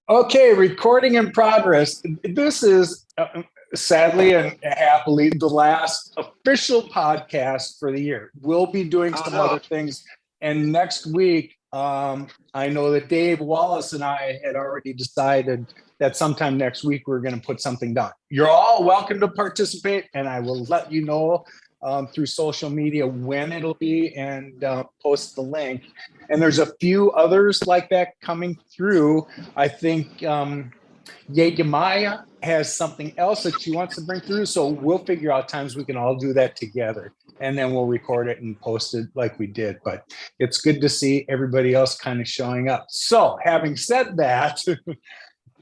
Okay, recording in progress. This is sadly and happily the last official podcast for the year. We'll be doing some other things. And next week, I know that Dave Wallace and I had already decided that sometime next week we're going to put something down. You're all welcome to participate, and I will let you know through social media when it'll be and post the link. And there's a few others like that coming through. I think Maya has something else that she wants to bring through. So we'll figure out times we can all do that together. And then we'll record it and post it like we did. But it's good to see everybody else kind of showing up. So having said that,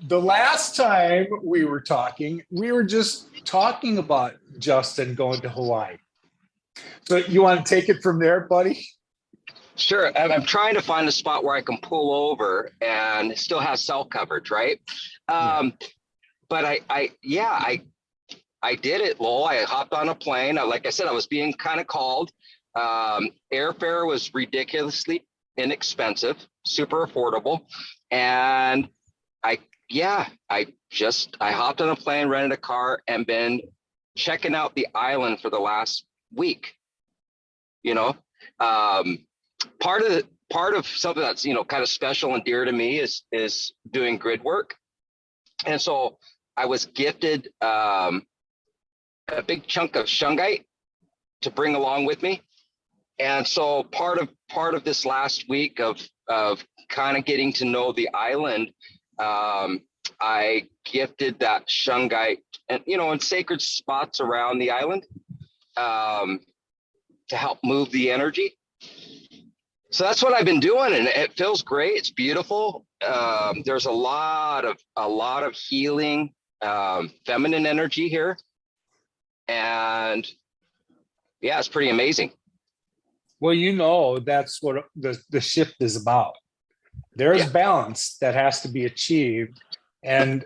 the last time we were talking, we were just talking about Justin going to Hawaii. So you want to take it from there, buddy? Sure. I'm trying to find a spot where I can pull over and still have cell coverage, right? But I did it, Lowell. I hopped on a plane. Like I said, I was being kind of called. Airfare was ridiculously inexpensive, super affordable. And I hopped on a plane, rented a car, and been checking out the island for the last week. Part of something that's kind of special and dear to me is doing grid work. And so I was gifted a big chunk of shungite to bring along with me. And so part of this last week of kind of getting to know the island, I gifted that shungite and in sacred spots around the island to help move the energy. So that's what I've been doing, and it feels great. It's beautiful. There's a lot of healing, feminine energy here, and yeah, it's pretty amazing. Well, that's what the shift is about. There's balance that has to be achieved, and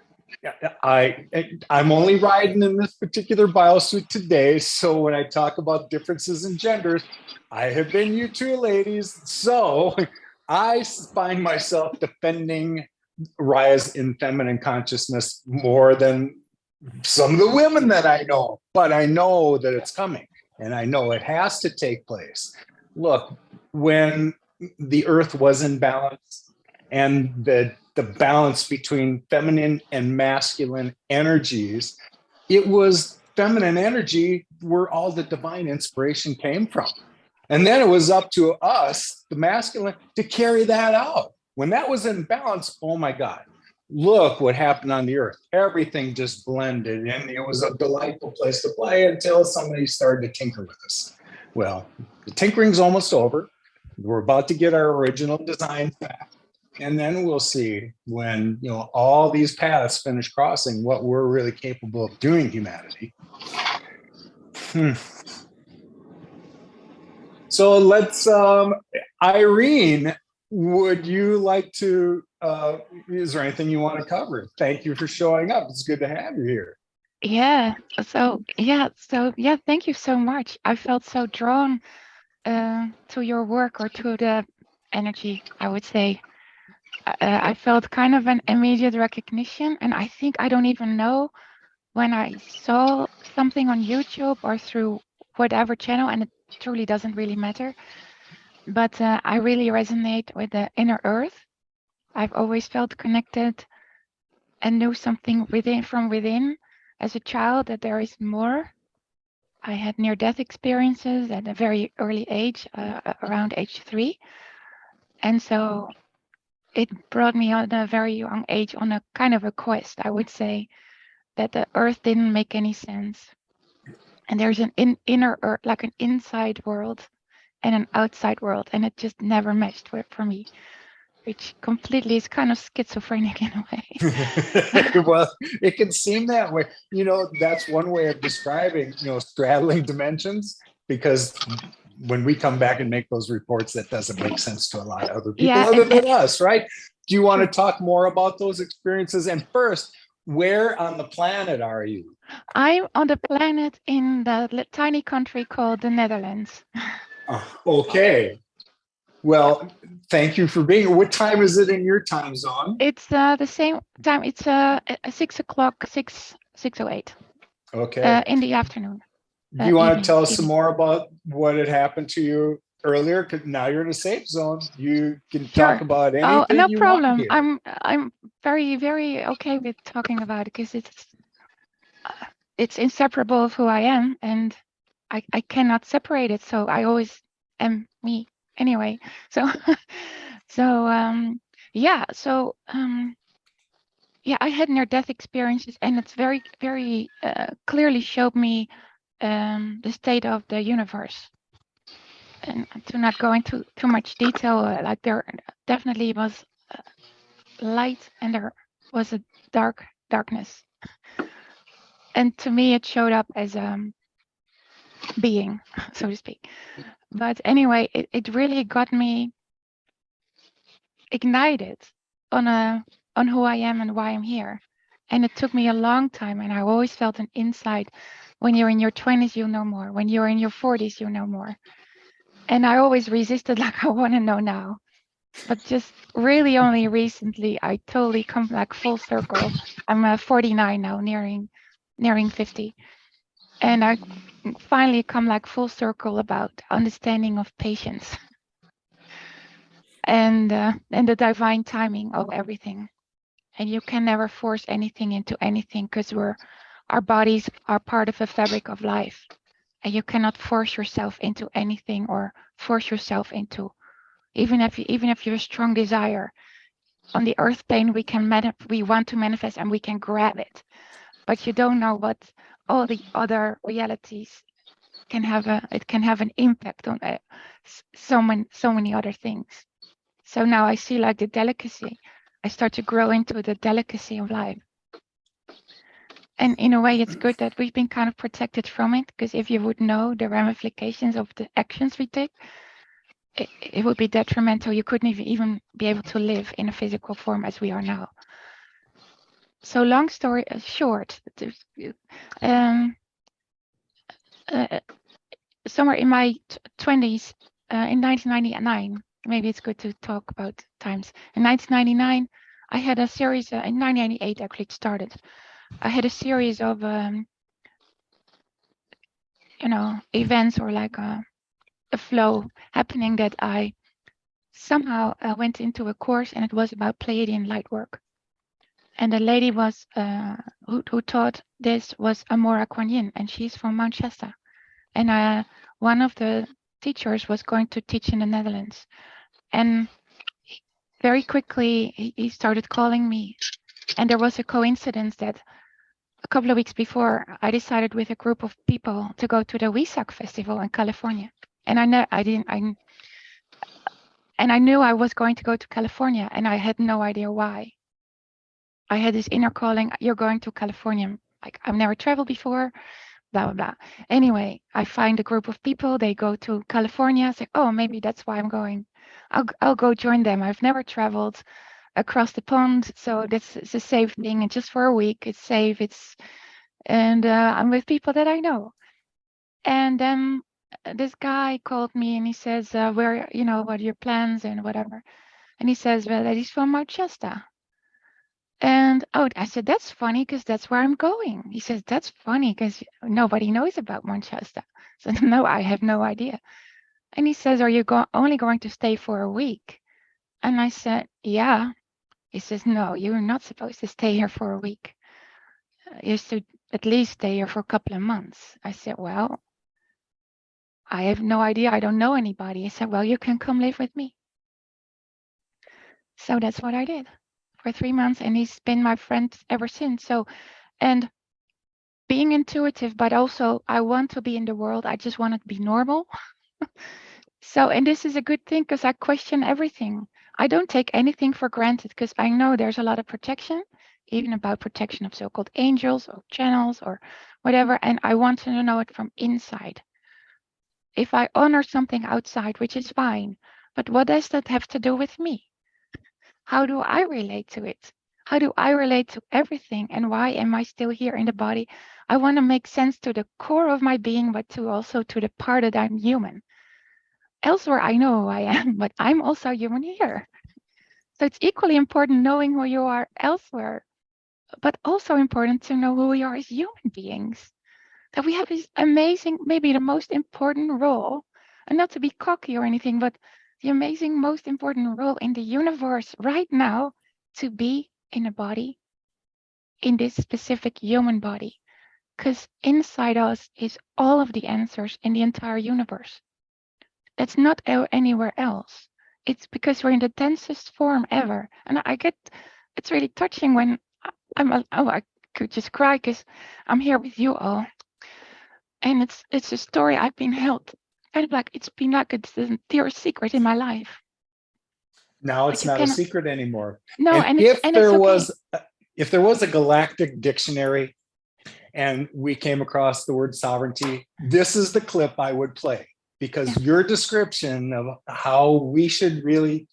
I'm only riding in this particular biosuit today. So when I talk about differences in genders, I have been you too, ladies. So I find myself defending rise in feminine consciousness more than some of the women that I know, but I know that it's coming and I know it has to take place. Look, when the earth was in balance and the balance between feminine and masculine energies, it was feminine energy where all the divine inspiration came from. And then it was up to us, the masculine, to carry that out. When that was in balance, oh my God, look what happened on the earth. Everything just blended and it was a delightful place to play until somebody started to tinker with us. Well, the tinkering's almost over. We're about to get our original design back. And then we'll see when all these paths finish crossing what we're really capable of doing, humanity. So let's, Irene, would you like to, is there anything you want to cover? Thank you for showing up. It's good to have you here. Thank you so much. I felt so drawn to your work or to the energy, I would say. I felt kind of an immediate recognition, and I think I don't even know when I saw something on YouTube or through whatever channel, and it truly doesn't really matter, but I really resonate with the inner earth. I've always felt connected and knew something from within as a child, that there is more. I had near-death experiences at a very early age, around age 3, and so it brought me at a very young age on a kind of a quest, I would say, that the earth didn't make any sense. And there's an inner earth, like an inside world and an outside world. And it just never matched for me, which completely is kind of schizophrenic in a way. Well, it can seem that way. That's one way of describing, straddling dimensions, because when we come back and make those reports, that doesn't make sense to a lot of other people other than us, right? Do you want to talk more about those experiences? And first, where on the planet are you? I'm on the planet in the tiny country called the Netherlands. Okay. Well, thank you for being here. What time is it in your time zone? It's the same time. It's 6 o'clock, 6:08 Okay. in the afternoon. Do you want to tell us some Evening. more about what had happened to you earlier? Because now you're in a safe zone. You can talk Sure. about Oh, anything no you want problem. here. I'm very, very okay with talking about it because it's inseparable of who I am, and I cannot separate it. So I always am me anyway. So yeah. Yeah, I had near-death experiences, and it's very, very clearly showed me the state of the universe. And to not go into too much detail, like there definitely was light and there was a darkness. And to me, it showed up as being, so to speak. But anyway, it really got me ignited on who I am and why I'm here. And it took me a long time, and I always felt an insight. When you're in your 20s, you know more. When you're in your 40s, you know more. And I always resisted, like, I want to know now. But just really only recently, I totally come like full circle. I'm 49 now, nearing 50. And I finally come like full circle about understanding of patience and the divine timing of everything. And you can never force anything into anything because our bodies are part of the fabric of life. And you cannot force yourself into anything or force yourself into, even if you have a strong desire. On the earth plane, we want to manifest and we can grab it, but you don't know what all the other realities can have. It can have an impact on so many other things. So now I see like the delicacy. I start to grow into the delicacy of life. And in a way, it's good that we've been kind of protected from it, because if you would know the ramifications of the actions we take, it would be detrimental. You couldn't even be able to live in a physical form as we are now. So long story short, somewhere in my 20s, in 1999, maybe it's good to talk about times. In 1999, I had a series, in 1998 actually it started. I had a series of, events or like a flow happening that I somehow went into a course, and it was about Pleiadian light work. And the lady was who taught this was Amora Kuan Yin, and she's from Mount Shasta. And one of the teachers was going to teach in the Netherlands. And very quickly, he started calling me. And there was a coincidence that a couple of weeks before, I decided with a group of people to go to the Wesak Festival in California. And I knew I was going to go to California, and I had no idea why. I had this inner calling, you're going to California. Like, I've never traveled before, blah, blah, blah. Anyway, I find a group of people, they go to California. I say, oh, maybe that's why I'm going. I'll go join them. I've never traveled across the pond, so it's a safe thing. And just for a week, it's safe. And I'm with people that I know. And then this guy called me and he says, what are your plans and whatever. And he says, well, he's from Mount Shasta. And I said, that's funny because that's where I'm going. He says, that's funny because nobody knows about Mount Shasta. So no, I have no idea. And he says, are you only going to stay for a week? And I said, yeah. He says, no, you're not supposed to stay here for a week. You should at least stay here for a couple of months. I said, well, I have no idea. I don't know anybody. He said, well, you can come live with me. So that's what I did for 3 months. And he's been my friend ever since. So, and being intuitive, but also I want to be in the world. I just want it to be normal. So, and this is a good thing because I question everything. I don't take anything for granted because I know there's a lot of protection, even about protection of so-called angels or channels or whatever. And I want to know it from inside. If I honor something outside, which is fine, but what does that have to do with me? How do I relate to it? How do I relate to everything? And why am I still here in the body? I want to make sense to the core of my being, but also to the part that I'm human. elsewhere I know who I am, but I'm also human here. So it's equally important knowing who you are elsewhere, but also important to know who we are as human beings. That we have this amazing, maybe the most important role, and not to be cocky or anything, but the amazing, most important role in the universe right now, to be in a body, in this specific human body. Because inside us is all of the answers in the entire universe. It's not anywhere else. It's because we're in the densest form ever. And it's really touching when I could just cry because I'm here with you all. And it's a story I've been held, kind of like it's been like it's a dear secret in my life. Now it's not a secret anymore. No, and it's okay. If there was a galactic dictionary and we came across the word sovereignty, this is the clip I would play, because your description of how we should really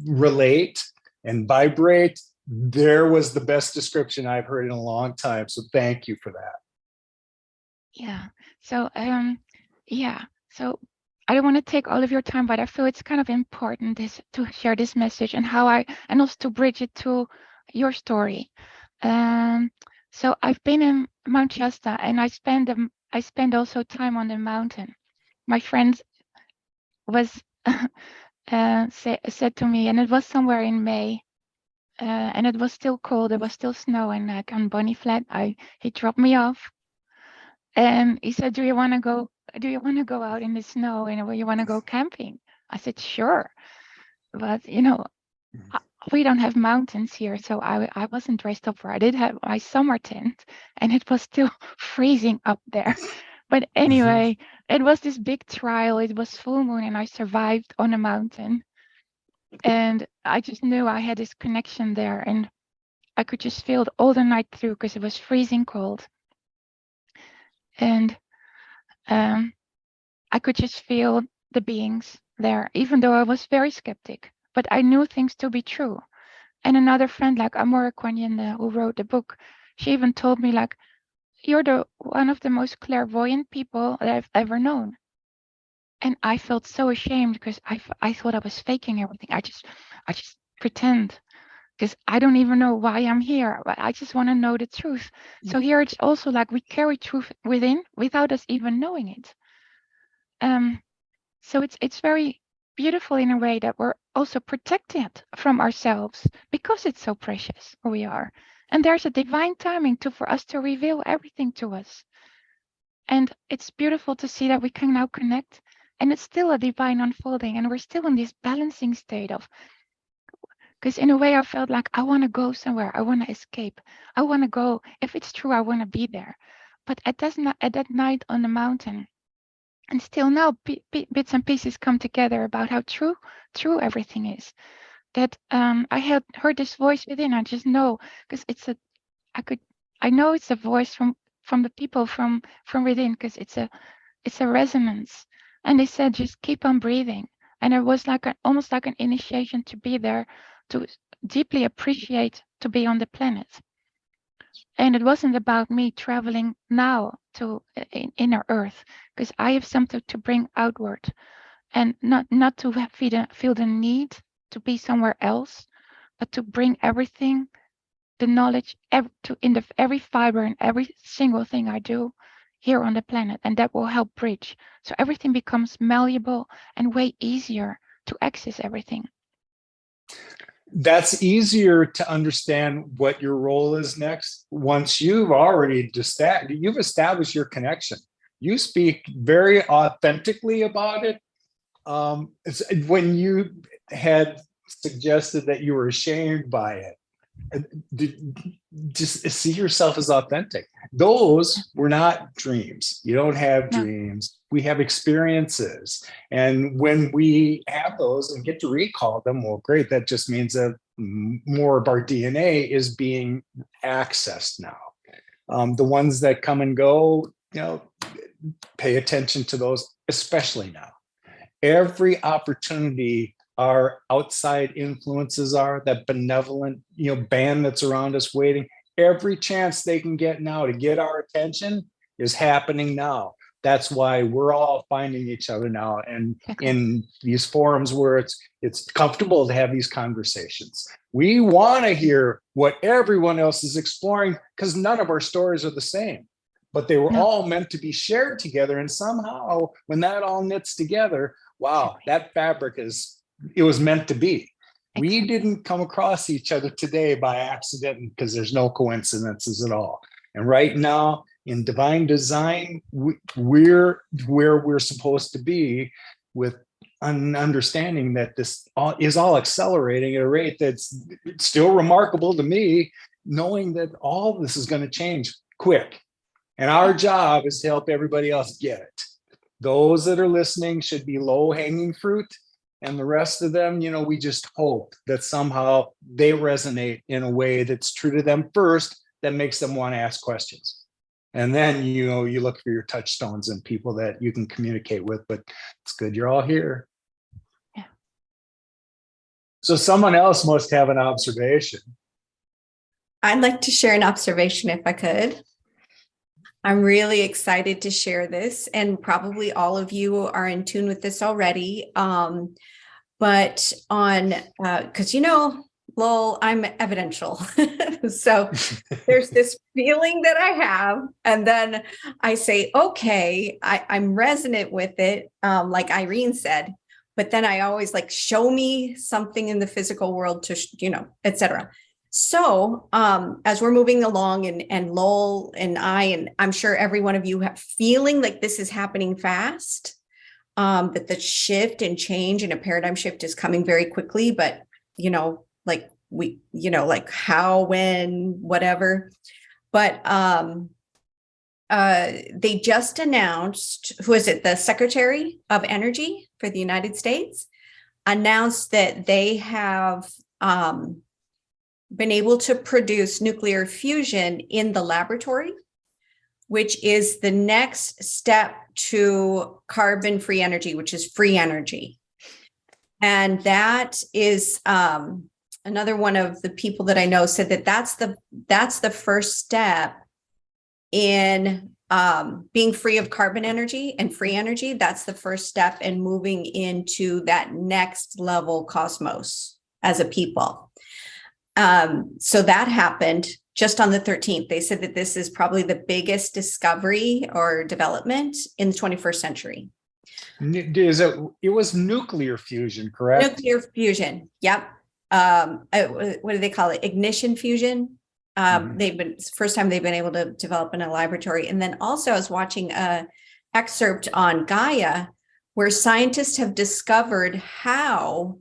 relate and vibrate, there was the best description I've heard in a long time. So thank you for that. Yeah. So So I don't want to take all of your time, but I feel it's kind of important to share this message and and also to bridge it to your story. So I've been in Mount Shasta, and I spend also time on the mountain. My friend was said to me, and it was somewhere in May, and it was still cold. It was still snow, and like on Bonnie Flat, he dropped me off, and he said, "Do you want to go out in the snow, and you want to go camping?" I said, "Sure," but we don't have mountains here, so I wasn't dressed up for it. I did have my summer tent, and it was still freezing up there. But anyway, it was this big trial. It was full moon, and I survived on a mountain. And I just knew I had this connection there, and I could just feel it all the night through because it was freezing cold. And I could just feel the beings there, even though I was very skeptic. But I knew things to be true. And another friend, like Amora Kwanyin, who wrote the book, she even told me, like, you're one of the most clairvoyant people that I've ever known. And I felt so ashamed because I thought I was faking everything. I just pretend, because I don't even know why I'm here, but I just want to know the truth. So here it's also like we carry truth within without us even knowing it. So it's very beautiful in a way that we're also protected from ourselves because it's so precious who we are. And there's a divine timing for us to reveal everything to us. And it's beautiful to see that we can now connect, and it's still a divine unfolding, and we're still in this balancing state of, because in a way I felt like I want to go somewhere, I want to escape, I want to go, if it's true, I want to be there. But at that night on the mountain, and still now bits and pieces come together about how true everything is. That I had heard this voice within. I just know, because I know it's a voice from the people from within, because it's a resonance. And they said, just keep on breathing. And it was like almost like an initiation to be there, to deeply appreciate to be on the planet. And it wasn't about me traveling now to inner earth, because I have something to bring outward, and not to feel the need to be somewhere else, but to bring everything, the knowledge in every fiber and every single thing I do here on the planet, and that will help bridge. So everything becomes malleable and way easier to access everything. That's easier to understand what your role is next once you've established your connection. You speak very authentically about it. When you had suggested that you were ashamed by it, just see yourself as authentic. Those were not dreams. You don't have dreams. We have experiences. And when we have those and get to recall them, well, great. That just means that more of our DNA is being accessed now. The ones that come and go, pay attention to those, especially now. Every opportunity our outside influences are, that benevolent, band that's around us waiting, every chance they can get now to get our attention is happening now. That's why we're all finding each other now, and in these forums where it's comfortable to have these conversations. We want to hear what everyone else is exploring, because none of our stories are the same, but they were all meant to be shared together. And somehow when that all knits together, wow, that fabric it was meant to be. We didn't come across each other today by accident, because there's no coincidences at all. And right now in divine design, we're where we're supposed to be, with an understanding that this is all accelerating at a rate that's still remarkable to me, knowing that all this is going to change quick. And our job is to help everybody else get it. Those that are listening should be low-hanging fruit. And the rest of them, we just hope that somehow they resonate in a way that's true to them first, that makes them want to ask questions. And then, you look for your touchstones and people that you can communicate with, but it's good you're all here. Yeah. So someone else must have an observation. I'd like to share an observation if I could. I'm really excited to share this, and probably all of you are in tune with this already. But on, because lol, I'm evidential. So there's this feeling that I have, and then I say, okay, I'm resonant with it, like Irene said, but then I always show me something in the physical world to, etc. So as we're moving along, and Lowell and I'm sure every one of you have feeling like this is happening fast, that the shift and change and a paradigm shift is coming very quickly, but how, when, whatever. But they just announced, who is it? The Secretary of Energy for the United States announced that they have been able to produce nuclear fusion in the laboratory, which is the next step to carbon-free energy, which is free energy. And that is another one of the people that I know said that that's the first step in being free of carbon energy and free energy. That's the first step in moving into that next level cosmos as a people. So that happened just on the 13th. They said that this is probably the biggest discovery or development in the 21st century. It was nuclear fusion, correct? Nuclear fusion. Yep. What do they call it? Ignition fusion. It's the first time they've been able to develop in a laboratory. And then also I was watching a excerpt on Gaia, where scientists have discovered how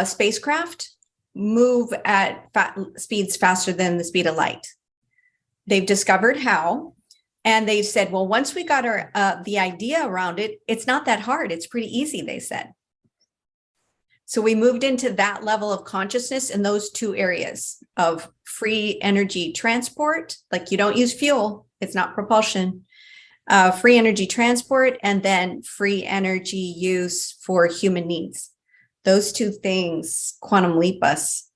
spacecraft move at speeds faster than the speed of light. They've discovered how, and they said, well, once we got the idea around it, it's not that hard. It's pretty easy, they said. So we moved into that level of consciousness in those two areas of free energy transport, like you don't use fuel, it's not propulsion, free energy transport, and then free energy use for human needs. Those two things quantum leap us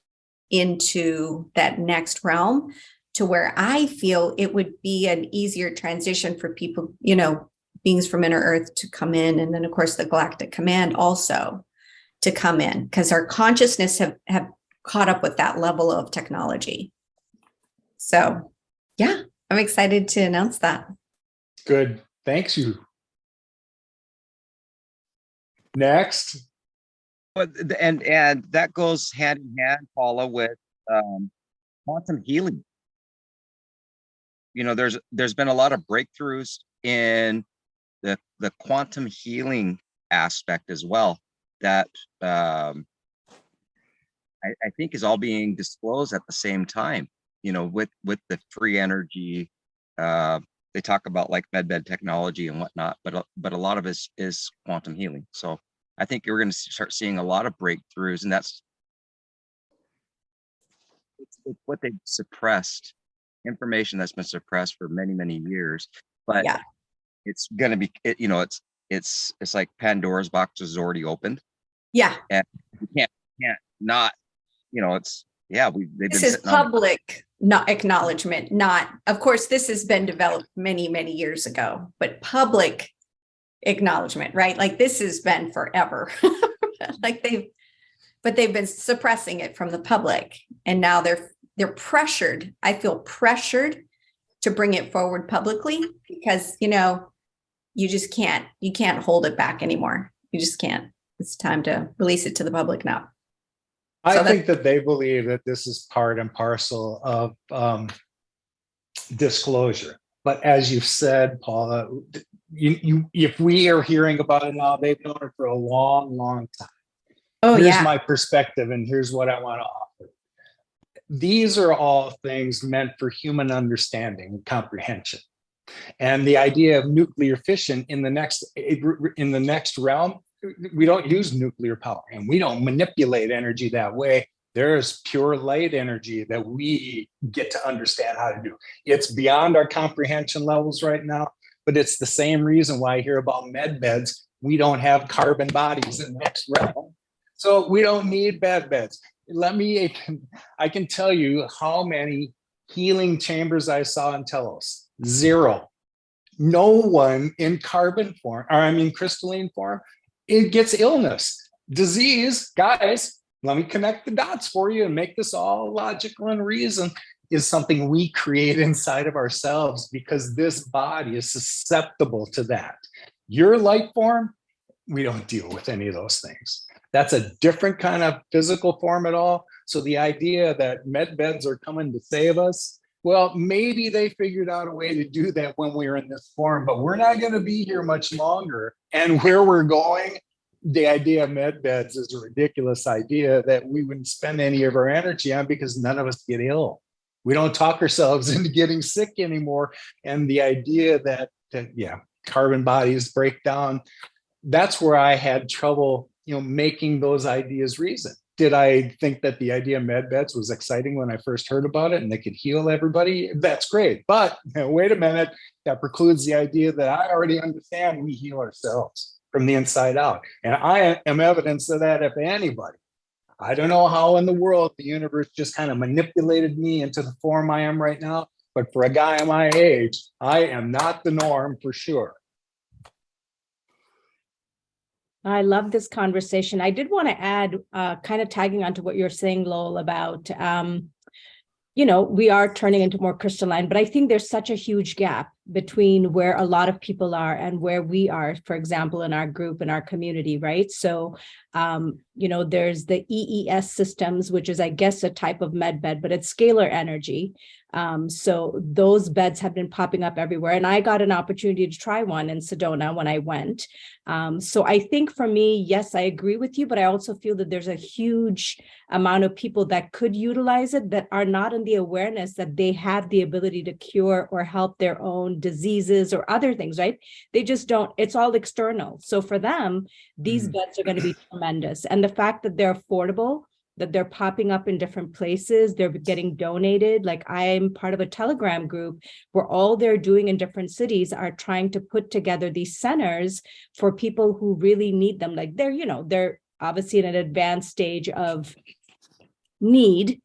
into that next realm, to where I feel it would be an easier transition for people, beings from inner earth to come in. And then of course the galactic command also to come in, because our consciousness have caught up with that level of technology. So yeah, I'm excited to announce that. Good. Thanks you. Next. And that goes hand in hand, Paula, with quantum healing. There's been a lot of breakthroughs in the quantum healing aspect as well, that I think is all being disclosed at the same time. With the free energy, they talk about like med technology and whatnot, but a lot of it is quantum healing. So I think you're going to start seeing a lot of breakthroughs, and it's what they've suppressed, information that's been suppressed for many, many years. But yeah, it's going to be, it's like Pandora's box is already opened. Yeah, and you can't not, they've been this is public not acknowledgement, not, of course, this has been developed many, many years ago, but public acknowledgement, right? Like this has been forever. Like they've been suppressing it from the public, and now they're pressured. I feel pressured to bring it forward publicly because, you know, you can't hold it back anymore. You just can't. It's time to release it to the public now. I think that they believe that this is part and parcel of disclosure. But as you've said, Paula, if we are hearing about it now, they've known it for a long, long time. Oh, here's yeah. my perspective, and here's what I want to offer. These are all things meant for human understanding and comprehension. And the idea of nuclear fission in the next realm, we don't use nuclear power and we don't manipulate energy that way. There's pure light energy that we get to understand how to do. It's beyond our comprehension levels right now, but it's the same reason why I hear about med beds. We don't have carbon bodies in the next realm. So we don't need bed beds. I can tell you how many healing chambers I saw in Telos. 0. No one in crystalline form, it gets illness, disease. Guys, let me connect the dots for you and make this all logical and reason is something we create inside of ourselves because this body is susceptible to that. Your light form, we don't deal with any of those things. That's a different kind of physical form at all. So the idea that med beds are coming to save us, well, maybe they figured out a way to do that when we were in this form, but we're not going to be here much longer. And where we're going, the idea of med beds is a ridiculous idea that we wouldn't spend any of our energy on because none of us get ill. We don't talk ourselves into getting sick anymore. And the idea that carbon bodies break down, that's where I had trouble, making those ideas reason. Did I think that the idea of med beds was exciting when I first heard about it and they could heal everybody? That's great. But wait a minute, that precludes the idea that I already understand we heal ourselves from the inside out. And I am evidence of that, if anybody. I don't know how in the world the universe just kind of manipulated me into the form I am right now. But for a guy my age, I am not the norm for sure. I love this conversation. I did want to add, kind of tagging onto what you're saying, Lowell, about, we are turning into more crystalline, but I think there's such a huge gap between where a lot of people are and where we are, for example, in our group, in our community, right? So, there's the EES systems, which is, I guess, a type of med bed, but it's scalar energy. So those beds have been popping up everywhere. And I got an opportunity to try one in Sedona when I went. So I think for me, yes, I agree with you, but I also feel that there's a huge amount of people that could utilize it that are not in the awareness that they have the ability to cure or help their own diseases or other things, right? They just don't, it's all external. So for them, these beds are going to be tremendous. And the fact that they're affordable, that they're popping up in different places, they're getting donated. Like I'm part of a Telegram group where all they're doing in different cities are trying to put together these centers for people who really need them. Like they're obviously in an advanced stage of need.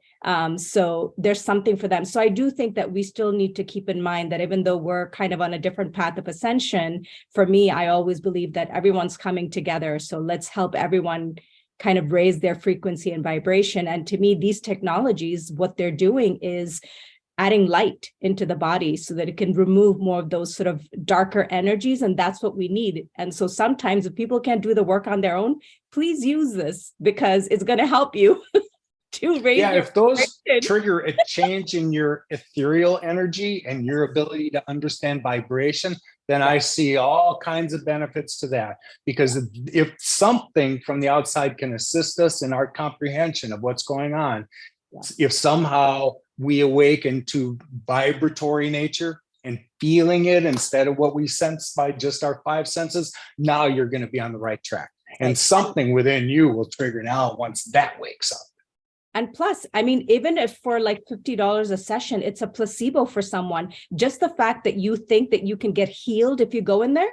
So there's something for them. So I do think that we still need to keep in mind that even though we're kind of on a different path of ascension, for me, I always believe that everyone's coming together. So let's help everyone kind of raise their frequency and vibration. And to me, these technologies, what they're doing is adding light into the body so that it can remove more of those sort of darker energies. And that's what we need. And so sometimes if people can't do the work on their own, please use this because it's going to help you to raise. Yeah, if those trigger a change in your ethereal energy and your ability to understand vibration, then I see all kinds of benefits to that. Because if something from the outside can assist us in our comprehension of what's going on, if somehow we awaken to vibratory nature and feeling it instead of what we sense by just our 5 senses, now you're going to be on the right track. And something within you will trigger now once that wakes up. And plus, I mean, even if for like $50 a session, it's a placebo for someone. Just the fact that you think that you can get healed if you go in there,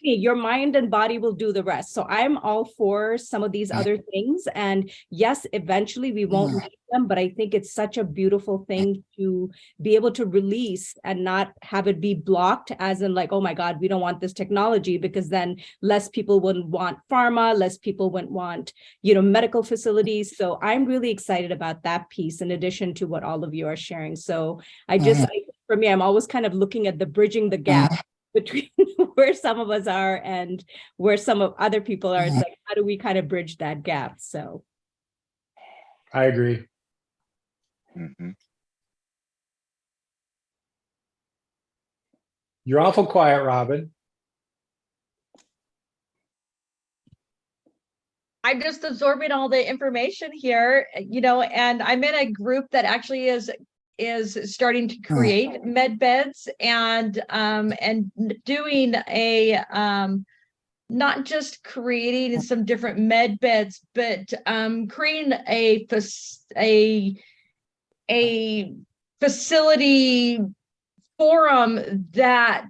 your mind and body will do the rest. So I'm all for some of these other things. And yes, eventually we won't need them, but I think it's such a beautiful thing to be able to release and not have it be blocked as in like, oh my God, we don't want this technology, because then less people wouldn't want pharma, less people wouldn't want, medical facilities. So I'm really excited about that piece in addition to what all of you are sharing. So for me, I'm always kind of looking at the bridging the gap between where some of us are and where some of other people are. It's like, how do we kind of bridge that gap? So I agree. You're awful quiet, Robin. I'm just absorbing all the information here, and I'm in a group that actually is starting to create med beds and doing a not just creating some different med beds, but creating a facility forum that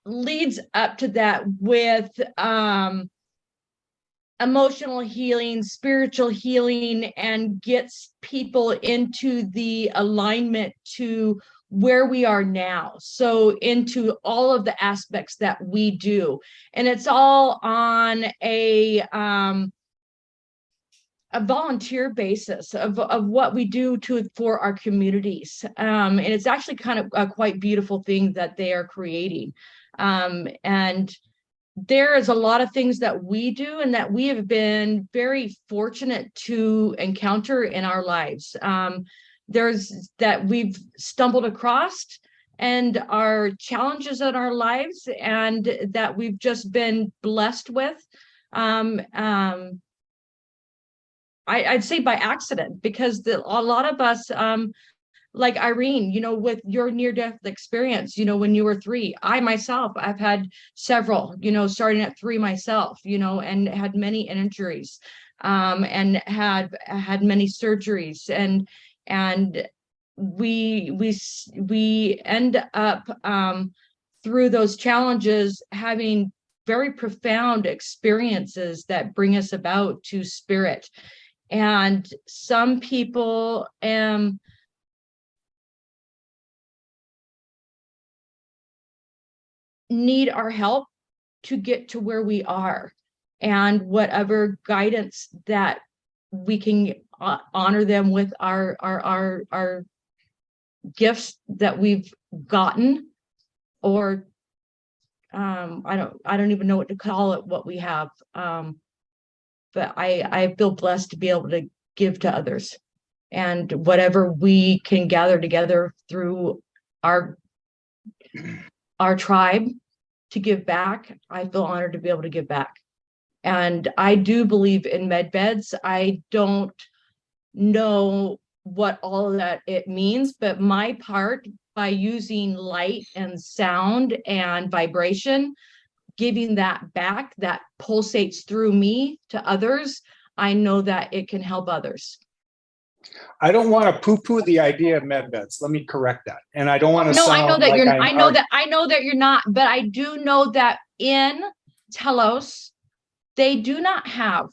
leads up to that with emotional healing, spiritual healing, and gets people into the alignment to where we are now. So into all of the aspects that we do. And it's all on a volunteer basis of what we do for our communities. And it's actually kind of a quite beautiful thing that they are creating. And there is a lot of things that we do and that we have been very fortunate to encounter in our lives. There's that we've stumbled across and our challenges in our lives and that we've just been blessed with. I'd say by accident, because a lot of us, like Irene, with your near-death experience, when you were 3, I myself, I've had several, starting at 3 myself, and had many injuries, and had many surgeries, and we end up through those challenges having very profound experiences that bring us about to spirit. And some people need our help to get to where we are, and whatever guidance that we can honor them with our gifts that we've gotten, or I don't even know what to call it, what we have. But I feel blessed to be able to give to others, and whatever we can gather together through our tribe to give back, I feel honored to be able to give back. And I do believe in med beds. I don't know what all of that it means, but my part, by using light and sound and vibration, giving that back, that pulsates through me to others, I know that it can help others. I don't want to poo-poo the idea of med beds. Let me correct that. And I don't want to sound I know that like you're I know that you're not, but I do know that in Telos, they don't have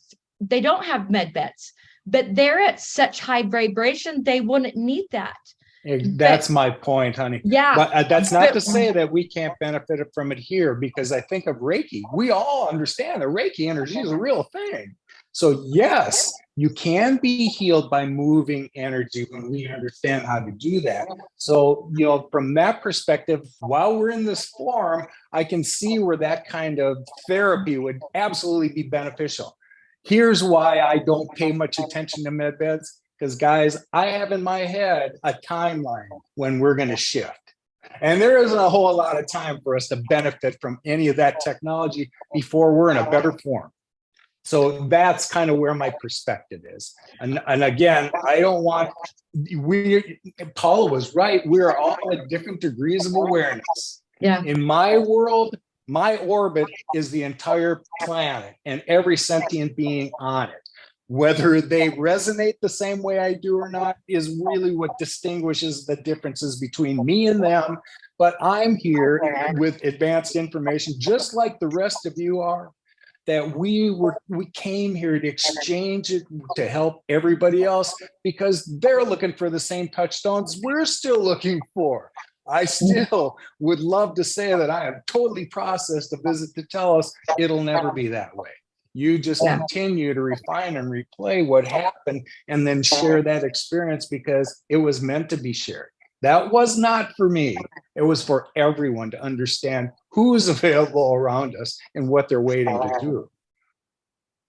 med beds, but they're at such high vibration, they wouldn't need that. That's my point, honey. Yeah. But that's not to say that we can't benefit from it here, because I think of Reiki. We all understand that Reiki energy is a real thing. So yes, you can be healed by moving energy when we understand how to do that. So, from that perspective, while we're in this forum, I can see where that kind of therapy would absolutely be beneficial. Here's why I don't pay much attention to med beds. Because guys, I have in my head a timeline when we're going to shift. And there isn't a whole lot of time for us to benefit from any of that technology before we're in a better form. So that's kind of where my perspective is. And again, I don't want, Paula was right. We're all at different degrees of awareness. Yeah. In my world, my orbit is the entire planet and every sentient being on it. Whether they resonate the same way I do or not is really what distinguishes the differences between me and them. But I'm here with advanced information, just like the rest of you are, that we came here to exchange it to help everybody else, because they're looking for the same touchstones we're still looking for. I still would love to say that I have totally processed the visit to tell us it'll never be that way. You just continue to refine and replay what happened and then share that experience because it was meant to be shared. That was not for me. It was for everyone to understand who's available around us and what they're waiting to do.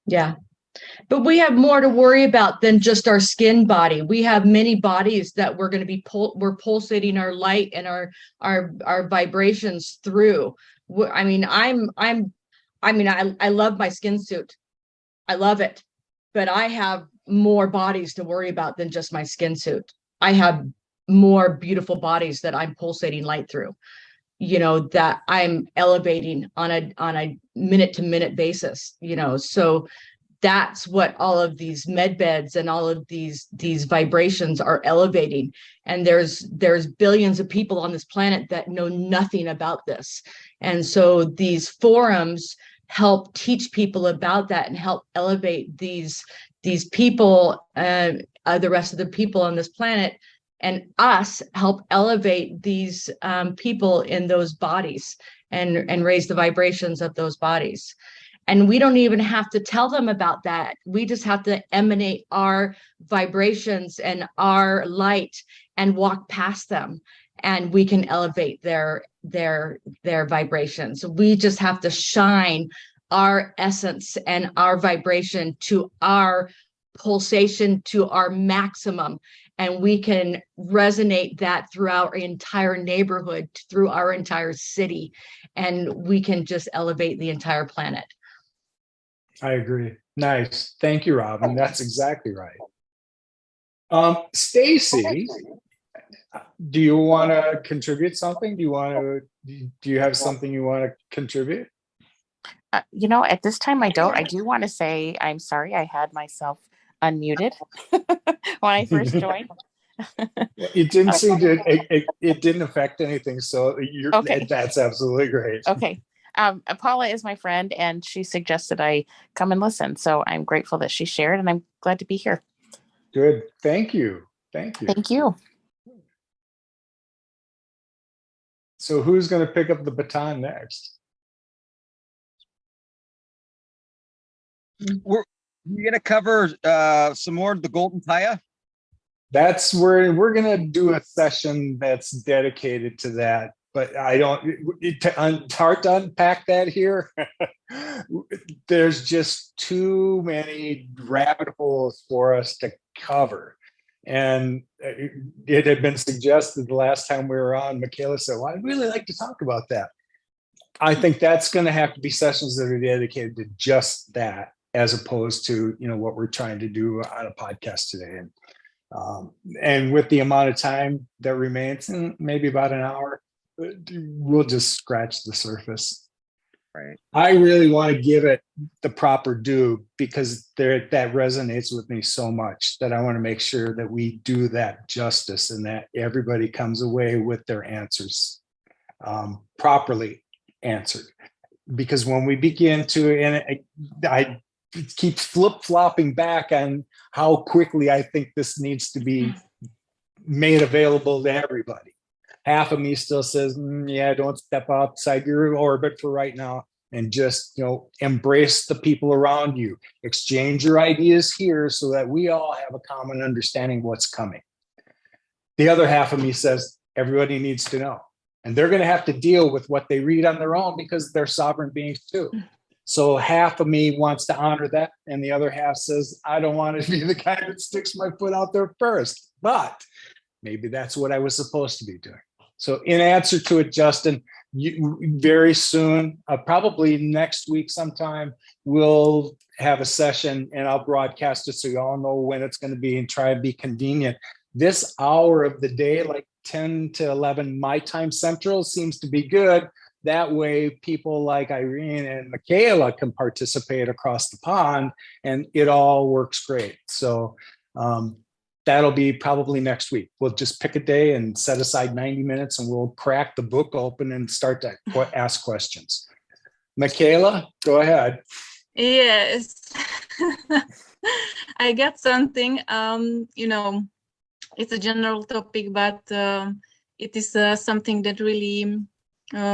Yeah. But we have more to worry about than just our skin body. We have many bodies that we're going to be we're pulsating our light and our vibrations through. I mean, I love my skin suit. I love it, but I have more bodies to worry about than just my skin suit. I have more beautiful bodies that I'm pulsating light through, you know, that I'm elevating on a minute to minute basis, you know. So that's what all of these med beds and all of these vibrations are elevating. And there's billions of people on this planet that know nothing about this. And so these forums help teach people about that and help elevate these people, the rest of the people on this planet, and us help elevate these people in those bodies and raise the vibrations of those bodies. And we don't even have to tell them about that. We just have to emanate our vibrations and our light and walk past them, and we can elevate their vibrations. We just have to shine our essence and our vibration to our pulsation, to our maximum, and we can resonate that throughout our entire neighborhood, through our entire city, and we can just elevate the entire planet. I agree. Nice. Thank you, Robin. That's exactly right. Stacy, do you want to contribute something? Do you have something you want to contribute? You know, at this time I don't. I do want to say I'm sorry I had myself unmuted when I first joined. It didn't seem to, it didn't affect anything. So Okay. That's absolutely great. Okay. Paula is my friend, and she suggested I come and listen. So I'm grateful that she shared, and I'm glad to be here. Good. Thank you. Thank you. Thank you. So who's going to pick up the baton next? We're going to cover some more of the Golden Taya. That's where we're going to do a session that's dedicated to that. But it's hard to unpack that here. There's just too many rabbit holes for us to cover. And it had been suggested the last time we were on, Michaela said, well, I'd really like to talk about that. I think that's going to have to be sessions that are dedicated to just that, as opposed to, you know, what we're trying to do on a podcast today. And with the amount of time that remains, maybe about an hour, we'll just scratch the surface. Right. I really want to give it the proper due, because that resonates with me so much that I want to make sure that we do that justice and that everybody comes away with their answers properly answered. Because when we begin to, and I keep flip-flopping back on how quickly I think this needs to be made available to everybody. Half of me still says, yeah, don't step outside your orbit for right now, and just, you know, embrace the people around you. Exchange your ideas here so that we all have a common understanding of what's coming. The other half of me says, everybody needs to know. And they're going to have to deal with what they read on their own, because they're sovereign beings too. So half of me wants to honor that, and the other half says, I don't want to be the guy that sticks my foot out there first. But maybe that's what I was supposed to be doing. So in answer to it, Justin, very soon, probably next week sometime, we'll have a session, and I'll broadcast it so you all know when it's going to be and try and be convenient. This hour of the day, like 10 to 11 my time central, seems to be good. That way, people like Irene and Michaela can participate across the pond, and it all works great. So that'll be probably next week. We'll just pick a day and set aside 90 minutes, and we'll crack the book open and start to ask questions. Michaela, go ahead. Yes. I got something, it's a general topic, but it is something that really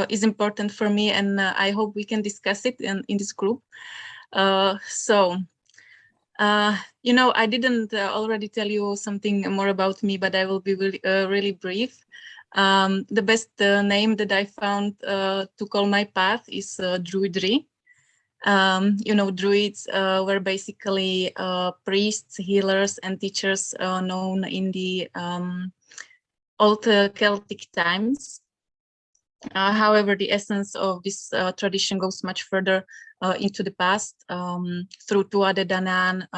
is important for me, and I hope we can discuss it in this group. I didn't already tell you something more about me, but I will be really brief. The best name that I found to call my path is Druidry. Druids were basically priests, healers, and teachers known in the old Celtic times. However, the essence of this tradition goes much further into the past, through Tuatha De Danann,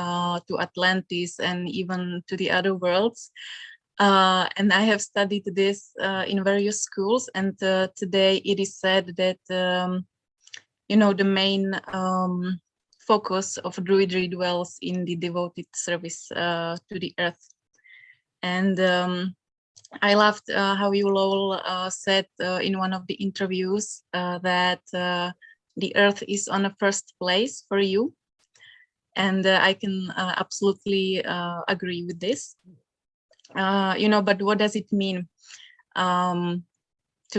to Atlantis, and even to the other worlds. And I have studied this in various schools, and today it is said that the main focus of Druidry dwells in the devoted service to the earth. And I loved how you, Lowell, said in one of the interviews that the earth is on a first place for you. And I can absolutely agree with this. But what does it mean to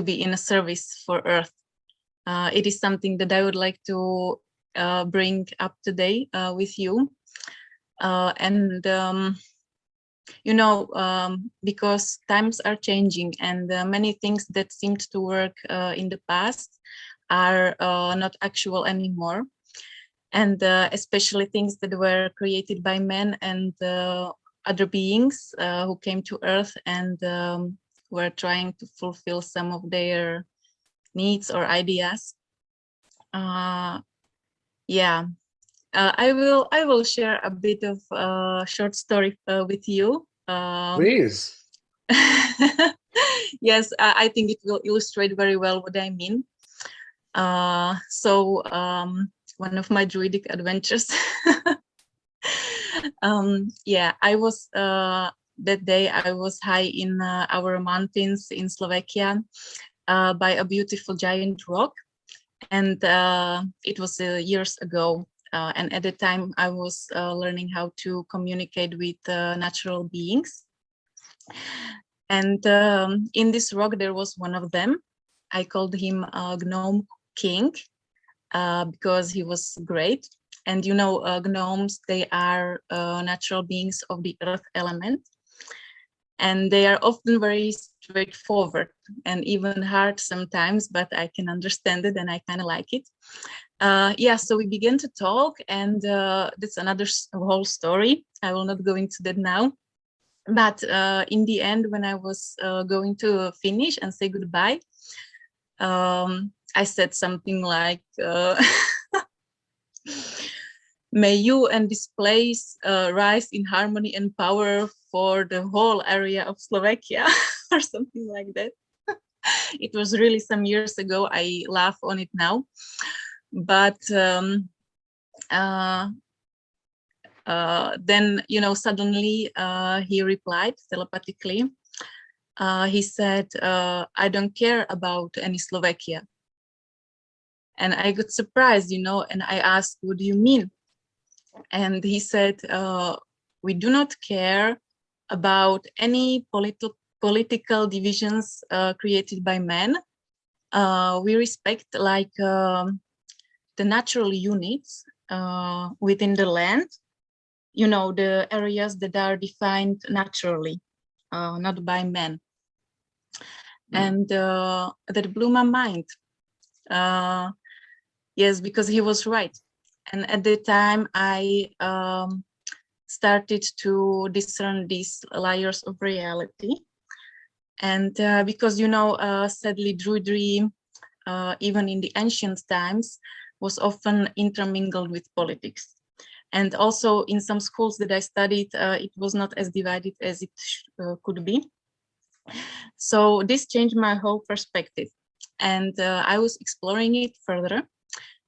be in a service for earth? It is something that I would like to bring up today with you. Because times are changing, and many things that seemed to work in the past are not actual anymore. And especially things that were created by men and other beings who came to Earth and were trying to fulfill some of their needs or ideas. I will share a bit of short story with you. Please. Yes, I think it will illustrate very well what I mean. One of my druidic adventures. I was that day I was high in our mountains in Slovakia by a beautiful giant rock, and it was years ago. And at the time, I was learning how to communicate with natural beings. And in this rock, there was one of them. I called him Gnome King because he was great. And gnomes, they are natural beings of the earth element. And they are often very straightforward and even hard sometimes, but I can understand it and I kind of like it. So we began to talk, and that's another whole story. I will not go into that now. But in the end, when I was going to finish and say goodbye, I said something like, may you and this place rise in harmony and power for the whole area of Slovakia, or something like that. It was really some years ago. I laugh on it now. But then, suddenly he replied telepathically. He said, I don't care about any Slovakia. And I got surprised, and I asked, what do you mean? And he said, we do not care about any political divisions created by men. We respect the natural units within the land, the areas that are defined naturally, not by men. And that blew my mind. Yes, because he was right. And at the time, I started to discern these layers of reality. And because, sadly, Druidry, even in the ancient times, was often intermingled with politics. And also in some schools that I studied, it was not as divided as it could be. So this changed my whole perspective. And I was exploring it further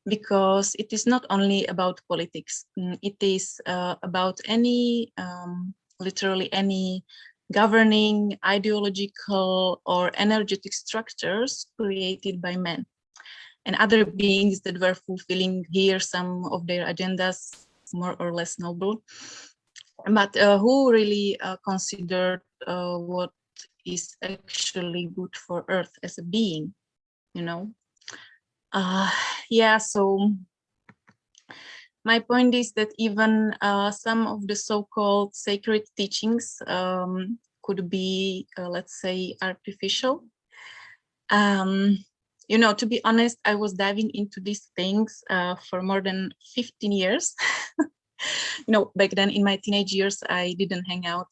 because it is not only about politics. It is about any, literally any governing, ideological, or energetic structures created by men and other beings that were fulfilling here some of their agendas, more or less noble, but who really considered what is actually good for Earth as a being, you know. Yeah, so my point is that even some of the so-called sacred teachings could be, let's say, artificial. You know, to be honest, I was diving into these things for more than 15 years. You know, back then in my teenage years, I didn't hang out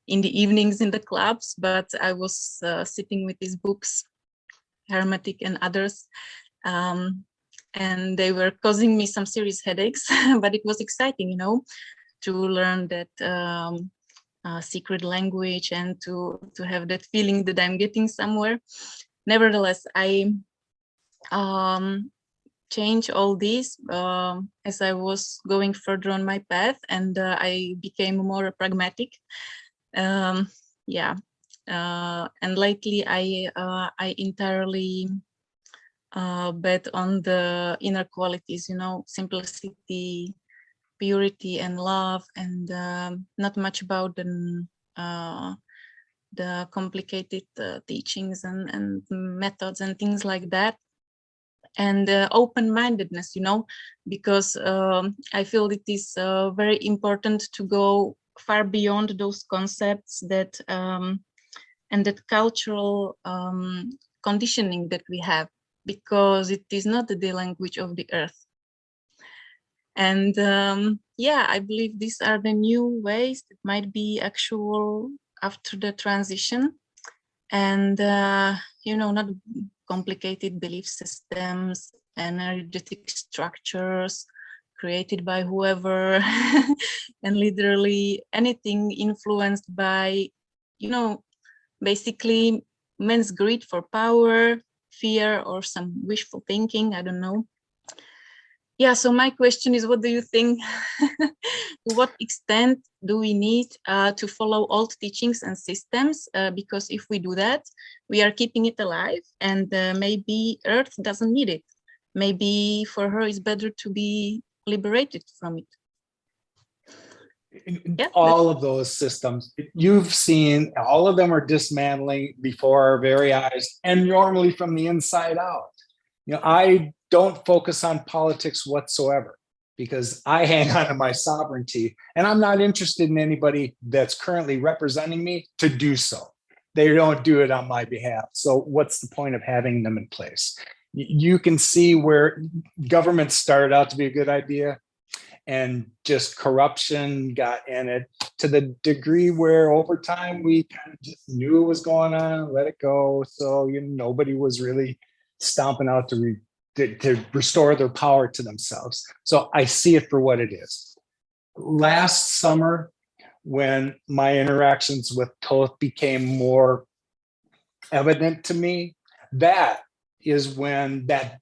in the evenings in the clubs, but I was sitting with these books, Hermetic and others, and they were causing me some serious headaches, but it was exciting, you know, to learn that secret language and to have that feeling that I'm getting somewhere. Nevertheless, I changed all this as I was going further on my path, and I became more pragmatic. Yeah, and lately I entirely bet on the inner qualities, you know, simplicity, purity, and love, and not much about the complicated teachings and methods and things like that, and open-mindedness, you know, because I feel it is very important to go far beyond those concepts that and that cultural conditioning that we have, because it is not the language of the Earth. And yeah, I believe these are the new ways that might be actual after the transition, and you know, not complicated belief systems, energetic structures created by whoever, and literally anything influenced by, you know, basically men's greed for power, fear, or some wishful thinking, I don't know. Yeah, so my question is, what do you think? To what extent do we need to follow old teachings and systems? Because if we do that, we are keeping it alive, and maybe Earth doesn't need it. Maybe for her it's better to be liberated from it. Yeah, all of those systems you've seen, all of them are dismantling before our very eyes, and normally from the inside out. You know, I don't focus on politics whatsoever because I hang on to my sovereignty, and I'm not interested in anybody that's currently representing me to do so. They don't do it on my behalf. So what's the point of having them in place? You can see where government started out to be a good idea, and just corruption got in it to the degree where over time we kind of just knew it was going on, let it go. So you know, nobody was really stomping out to restore their power to themselves. So I see it for what it is. Last summer, when my interactions with Thoth became more evident to me, that is when that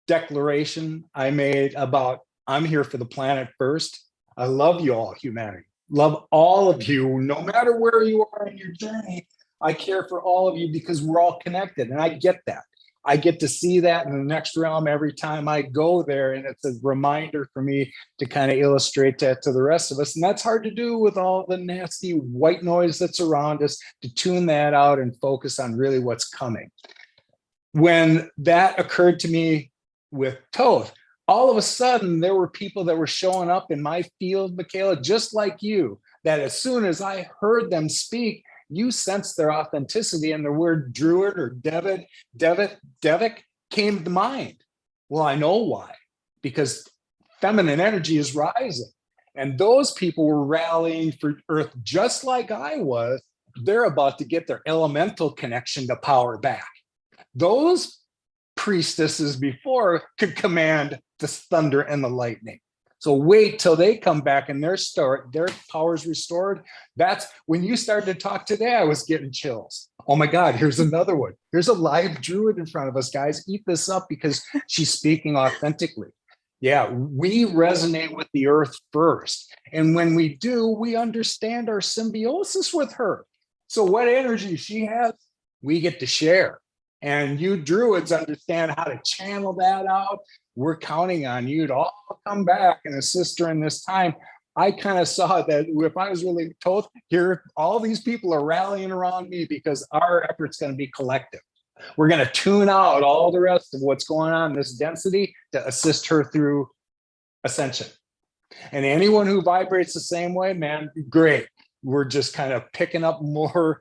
declaration I made about I'm here for the planet first. I love you all, humanity. Love all of you, no matter where you are in your journey. I care for all of you because we're all connected, and I get that. I get to see that in the next realm every time I go there, and it's a reminder for me to kind of illustrate that to the rest of us. And that's hard to do with all the nasty white noise that's around us, to tune that out and focus on really what's coming. When that occurred to me with Thoth, all of a sudden there were people that were showing up in my field, Michaela, just like you, that as soon as I heard them speak, you sensed their authenticity, and the word Druid or Devic came to mind. Well, I know why, because feminine energy is rising, and those people were rallying for Earth just like I was. They're about to get their elemental connection to power back. Those priestesses before could command the thunder and the lightning. So wait till they come back and their power's restored. That's when you started to talk today, I was getting chills. Oh my God, here's another one. Here's a live druid in front of us, guys. Eat this up because she's speaking authentically. Yeah, we resonate with the earth first. And when we do, we understand our symbiosis with her. So what energy she has, we get to share. And you druids understand how to channel that out. We're counting on you to all come back and assist her in this time. I kind of saw that if I was really told, here, all these people are rallying around me because our effort's going to be collective. We're going to tune out all the rest of what's going on in this density to assist her through ascension. And anyone who vibrates the same way, man, great. We're just kind of picking up more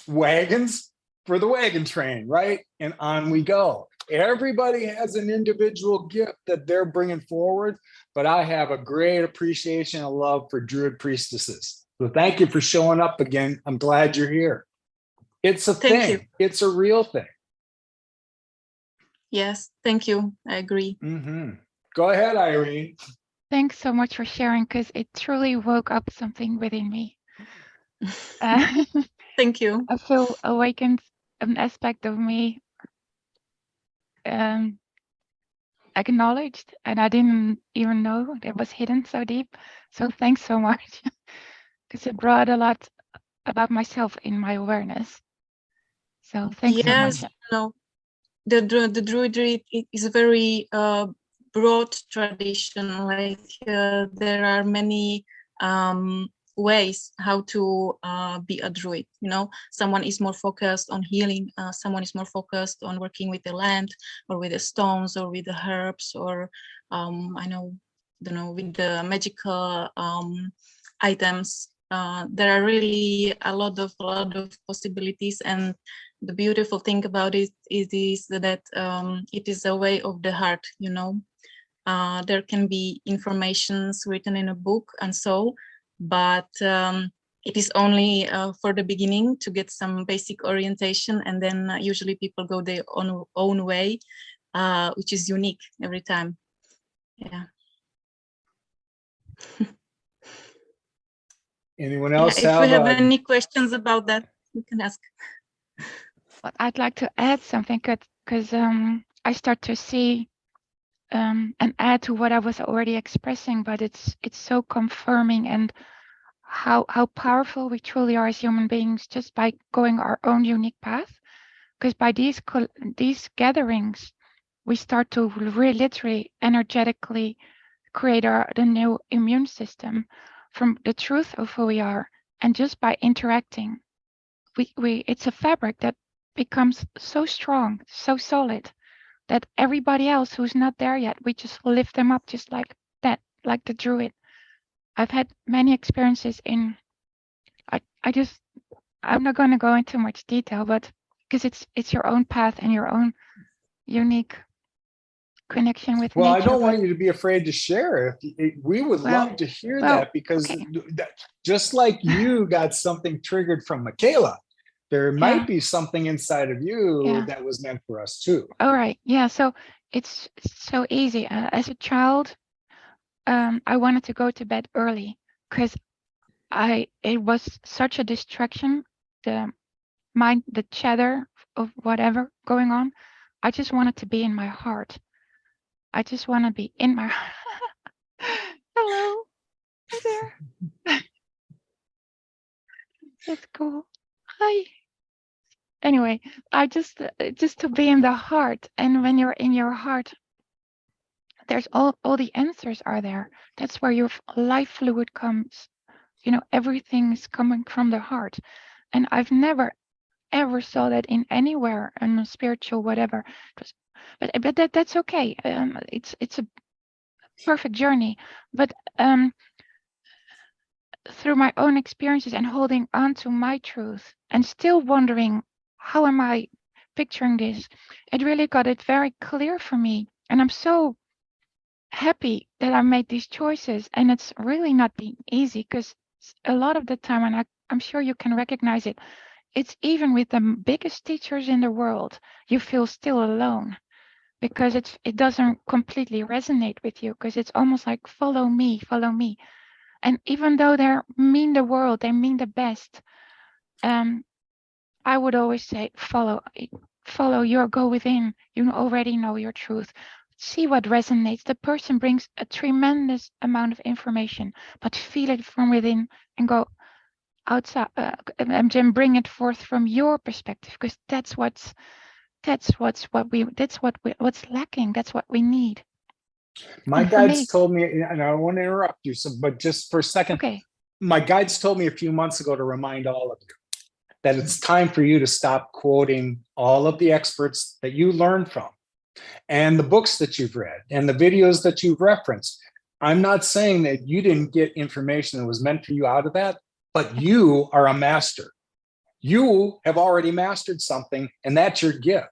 wagons for the wagon train, right? And on we go. Everybody has an individual gift that they're bringing forward, but I have a great appreciation and love for Druid priestesses. So thank you for showing up again. I'm glad you're here. It's a Thank thing. you. It's a real thing. Yes, thank you. I agree. Go ahead, Irene. Thanks so much for sharing, because it truly woke up something within me. Thank you. I feel awakened an aspect of me acknowledged, and I didn't even know it was hidden so deep. So thanks so much, because it brought a lot about myself in my awareness. So thanks so much. Yes, no, the Druidry is a very broad tradition. Like there are many ways how to be a druid. You know, someone is more focused on healing, someone is more focused on working with the land or with the stones or with the herbs, or I don't know, with the magical items. There are really a lot of possibilities, and the beautiful thing about it is that it is a way of the heart. You know, there can be informations written in a book and so, but it is only for the beginning to get some basic orientation, and then usually people go their own way, which is unique every time. Yeah. Anyone else if we have any questions about that, you can ask. But I'd like to add something, because I start to see and add to what I was already expressing, but it's so confirming, and how powerful we truly are as human beings just by going our own unique path. Because by these gatherings, we start to literally energetically create the new immune system from the truth of who we are. And just by interacting, it's a fabric that becomes so strong, so solid, that everybody else who's not there yet, we just lift them up just like that, like the druid. I've had many experiences I'm not going to go into much detail, but because it's your own path and your own unique connection with well, nature. I don't want you to be afraid to share. We would love to hear that, because just like you got something triggered from Michaela, there might be something inside of you that was meant for us too. All right. Yeah. So it's so easy. As a child, I wanted to go to bed early because it was such a distraction, the chatter of whatever going on. I just wanted to be in my heart. I just want to be in my hello, hi there. That's cool. Hi. Anyway, I just to be in the heart, and when you're in your heart, there's all the answers are there. That's where your life fluid comes. You know, everything's coming from the heart, and I've never ever saw that in anywhere in a spiritual whatever. But that's okay. It's a perfect journey, but through my own experiences and holding on to my truth and still wondering, how am I picturing this? It really got it very clear for me, and I'm so happy that I made these choices. And it's really not been easy, because a lot of the time, and I'm sure you can recognize it, it's even with the biggest teachers in the world, you feel still alone, because it doesn't completely resonate with you, because it's almost like follow me. And even though they mean the world, they mean the best, I would always say follow go within. You already know your truth. See what resonates. The person brings a tremendous amount of information, but feel it from within and go outside, and then bring it forth from your perspective, because that's what's lacking. That's what we need. My And for guides me, told me, and I don't want to interrupt you, but just for a second, okay, my guides told me a few months ago to remind all of you that it's time for you to stop quoting all of the experts that you learned from and the books that you've read and the videos that you've referenced. I'm not saying that you didn't get information that was meant for you out of that, but you are a master. You have already mastered something, and that's your gift.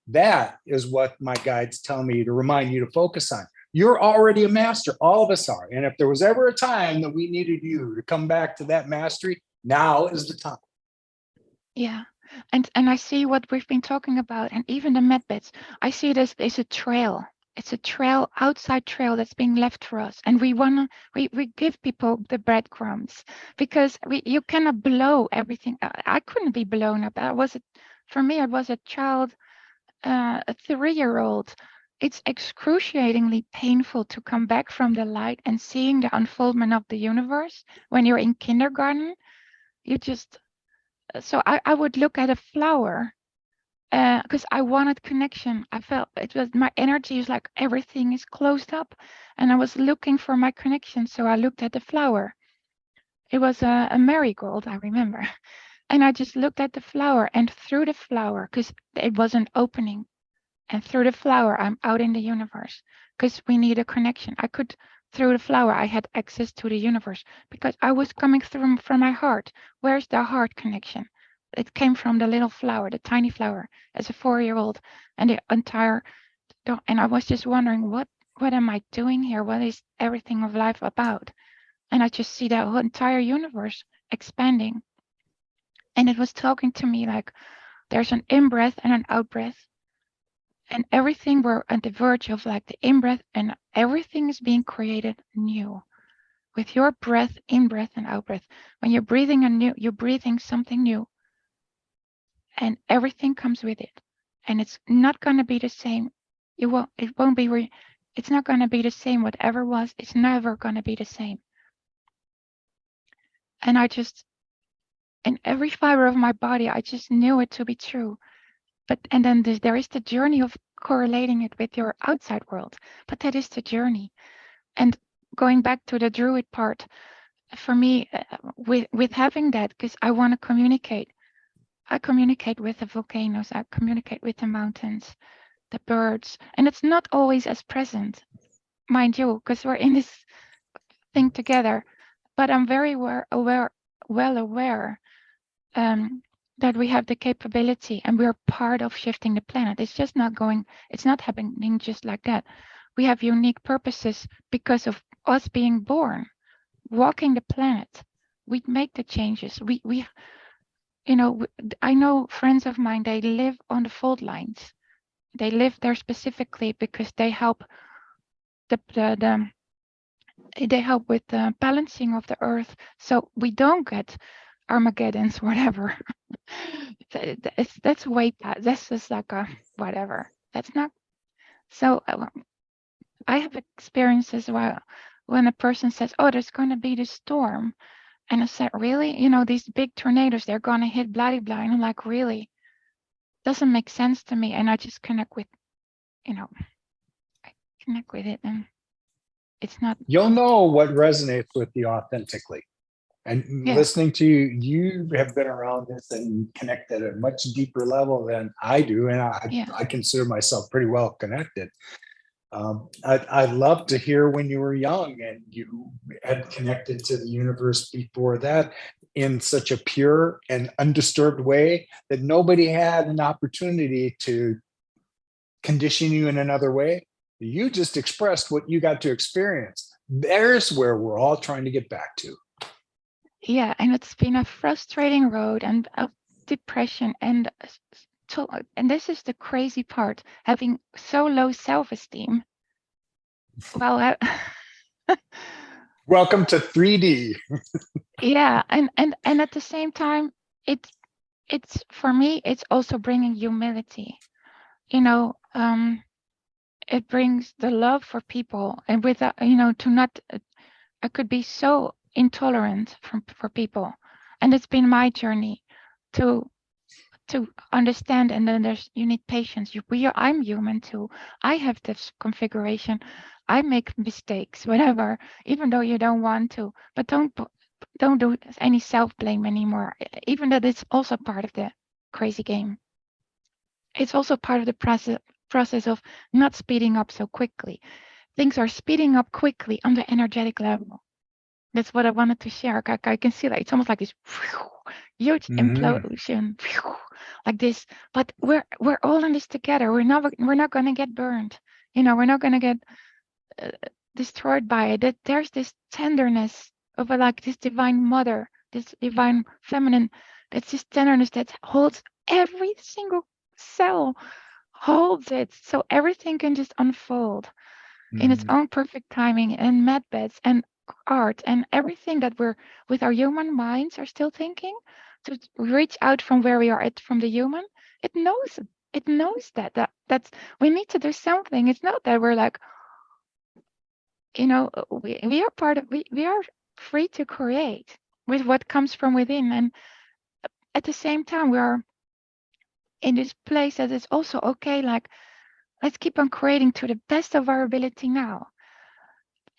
That is what my guides tell me to remind you to focus on. You're already a master. All of us are. And if there was ever a time that we needed you to come back to that mastery, now is the time. yeah. And I see what we've been talking about, and even the med beds. I see this as a trail. It's a trail, outside trail that's being left for us. And we give people the breadcrumbs, because you cannot blow everything. I couldn't be blown up. For me, I was a child, a 3-year-old. It's excruciatingly painful to come back from the light and seeing the unfoldment of the universe when you're in kindergarten. So I would look at a flower, because I wanted connection. I felt it was my energy is like everything is closed up, and I was looking for my connection. So I looked at the flower. It was a marigold, I remember. And I just looked at the flower, and through the flower, because it was an opening, and through the flower, I'm out in the universe, because we need a connection. Through the flower, I had access to the universe, because I was coming through from my heart. Where's the heart connection? It came from the little flower, the tiny flower, as a 4-year-old, and and I was just wondering, what am I doing here? What is everything of life about? And I just see that whole entire universe expanding. And it was talking to me like there's an in-breath and an out-breath. And everything, we're at the verge of like the in-breath, and everything is being created new. With your breath, in-breath and out-breath. When you're you're breathing something new. And everything comes with it. And it's not going to be the same. It's not going to be the same. Whatever was, it's never going to be the same. And in every fiber of my body, I just knew it to be true. And then there is the journey of correlating it with your outside world. But that is the journey. And going back to the Druid part, for me, with having that, because I want to communicate. I communicate with the volcanoes. I communicate with the mountains, the birds. And it's not always as present, mind you, because we're in this thing together. But I'm very well aware that we have the capability, and we're part of shifting the planet. It's not happening just like that. We have unique purposes because of us being born, walking the planet. We make the changes. I know friends of mine, they live on the fault lines. They live there specifically because they help they help with the balancing of the earth, so we don't get Armageddons, whatever. That's way past. That's just like a whatever. That's not. So I have experiences when a person says, "Oh, there's going to be this storm," and I said, "Really? These big tornadoes, they're going to hit blah blah." And I'm like, "Really? Doesn't make sense to me." And I just connect with, I connect with it, and it's not. You'll know what resonates with you authentically. And Yeah. listening to you, you have been around this and connected at a much deeper level than I do. And I consider myself pretty well connected. I'd love to hear when you were young and you had connected to the universe before that in such a pure and undisturbed way that nobody had an opportunity to condition you in another way. You just expressed what you got to experience. There's where we're all trying to get back to. Yeah, and it's been a frustrating road and of depression and and this is the crazy part, having so low self-esteem. Well, Welcome to 3D. yeah, and at the same time, it's for me, it's also bringing humility. You know, it brings the love for people, and without, you know, to not, I could be so intolerant for people, and it's been my journey to understand, and then you need patience. I'm human too. I have this configuration. I make mistakes, whatever, even though you don't want to. But don't do any self-blame anymore. Even that it's also part of the crazy game. It's also part of the process of not speeding up so quickly. Things are speeding up quickly on the energetic level. That's what I wanted to share. I can see that it's almost like this huge implosion, like this. But we're all in this together. We're not going to get burned. You know, we're not going to get destroyed by it. That there's this tenderness of like this divine mother, this divine feminine. That's this tenderness that holds every single cell, holds it, so everything can just unfold in its own perfect timing. And med beds and art and everything that we're with our human minds are still thinking to reach out from where we are at, from the human. It knows that's we need to do something. It's not that we're like, you know, we are part of, we are free to create with what comes from within, and at the same time we are in this place that is also okay, like let's keep on creating to the best of our ability now.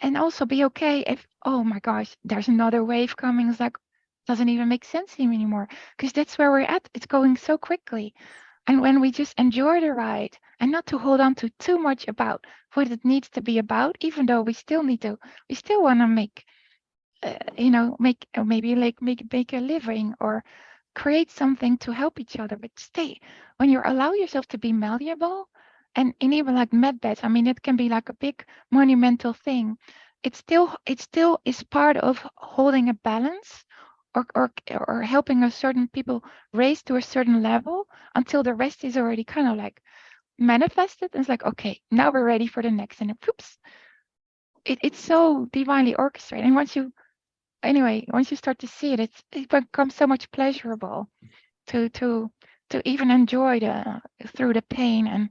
And also be okay if, oh my gosh, there's another wave coming. It's like, doesn't even make sense anymore, because that's where we're at. It's going so quickly. And when we just enjoy the ride and not to hold on to too much about what it needs to be about, even though we still want to make, make a living or create something to help each other. But when you allow yourself to be malleable, and even like med beds, I mean, it can be like a big monumental thing. It still is part of holding a balance, or helping a certain people raise to a certain level until the rest is already kind of like manifested. And it's like, okay, now we're ready for the next. And it's so divinely orchestrated. And once you start to see it, it becomes so much pleasurable to even enjoy through the pain. And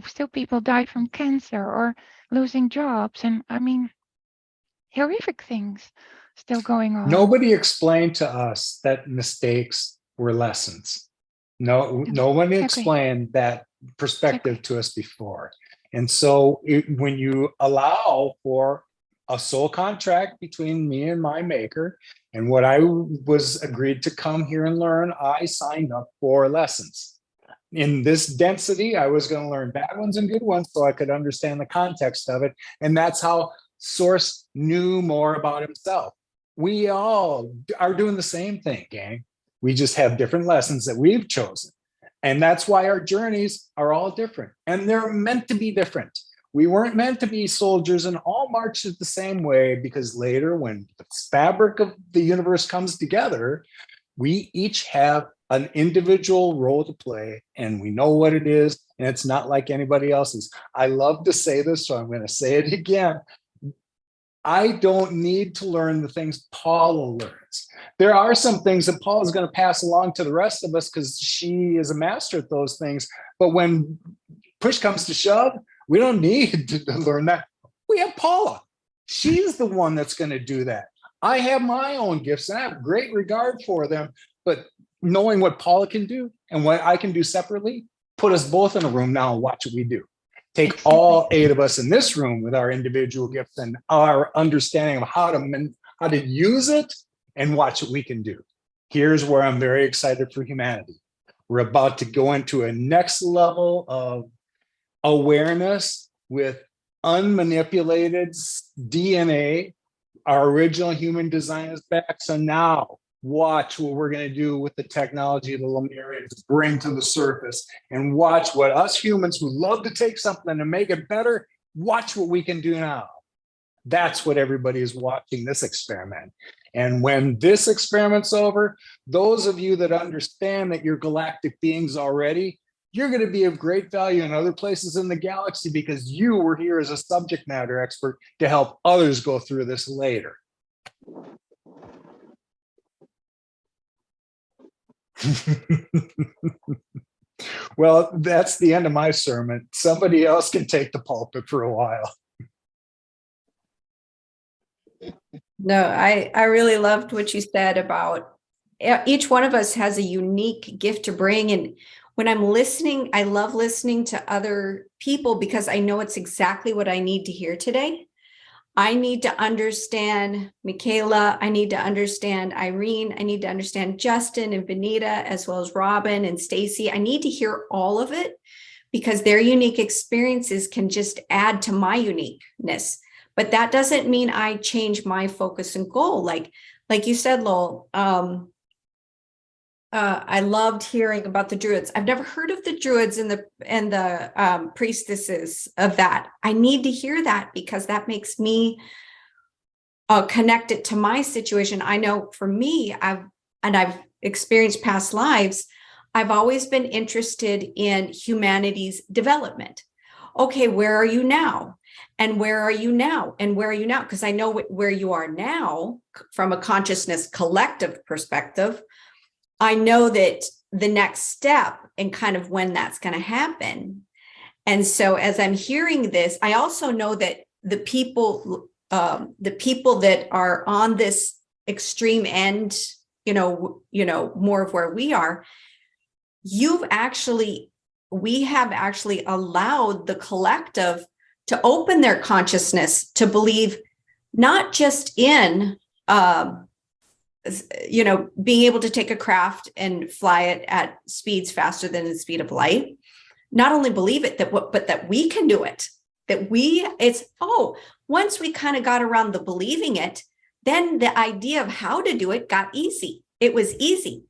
still people die from cancer or losing jobs, and I mean, horrific things still going on. Nobody explained to us that mistakes were lessons. No one explained that perspective to us before. And so when you allow for a soul contract between me and my maker, and what I was agreed to come here and learn, I signed up for lessons. In this density, I was going to learn bad ones and good ones so I could understand the context of it. And that's how Source knew more about himself. We all are doing the same thing, gang. We just have different lessons that we've chosen. And that's why our journeys are all different. And they're meant to be different. We weren't meant to be soldiers and all march the same way, because later, when the fabric of the universe comes together, we each have an individual role to play, and we know what it is, and it's not like anybody else's. I love to say this, so I'm going to say it again. I don't need to learn the things Paula learns. There are some things that Paula is going to pass along to the rest of us because she is a master at those things. But when push comes to shove, we don't need to learn that. We have Paula. She's the one that's going to do that. I have my own gifts and I have great regard for them. But knowing what Paula can do and what I can do separately, put us both in a room now and watch what we do. Take all 8 of us in this room with our individual gifts and our understanding of how to use it, and watch what we can do. Here's where I'm very excited for humanity. We're about to go into a next level of awareness with unmanipulated DNA. Our original human design is back. So now watch what we're going to do with the technology the Lemurians bring to the surface, and watch what us humans who love to take something and make it better, watch what we can do now. That's what everybody is watching, this experiment. And when this experiment's over, those of you that understand that you're galactic beings already, you're going to be of great value in other places in the galaxy because you were here as a subject matter expert to help others go through this later. Well, that's the end of my sermon. Somebody else can take the pulpit for a while. No, I really loved what you said about each one of us has a unique gift to bring. And when I'm listening, I love listening to other people because I know it's exactly what I need to hear today. I need to understand Michaela. I need to understand Irene. I need to understand Justin and Vineeta, as well as Robin and Stacy. I need to hear all of it because their unique experiences can just add to my uniqueness. But that doesn't mean I change my focus and goal. Like you said, Lowell, I loved hearing about the Druids. I've never heard of the Druids and the priestesses of that. I need to hear that because that makes me connect it to my situation. I know for me, I've experienced past lives. I've always been interested in humanity's development. Okay, where are you now? And where are you now? And where are you now? Because I know where you are now from a consciousness collective perspective. I know that the next step and kind of when that's going to happen. And so as I'm hearing this, I also know that the people that are on this extreme end, more of where we are, we have actually allowed the collective to open their consciousness to believe not just in, being able to take a craft and fly it at speeds faster than the speed of light. Not only believe it, but that we can do it. Once we kind of got around the believing it, then the idea of how to do it got easy. It was easy.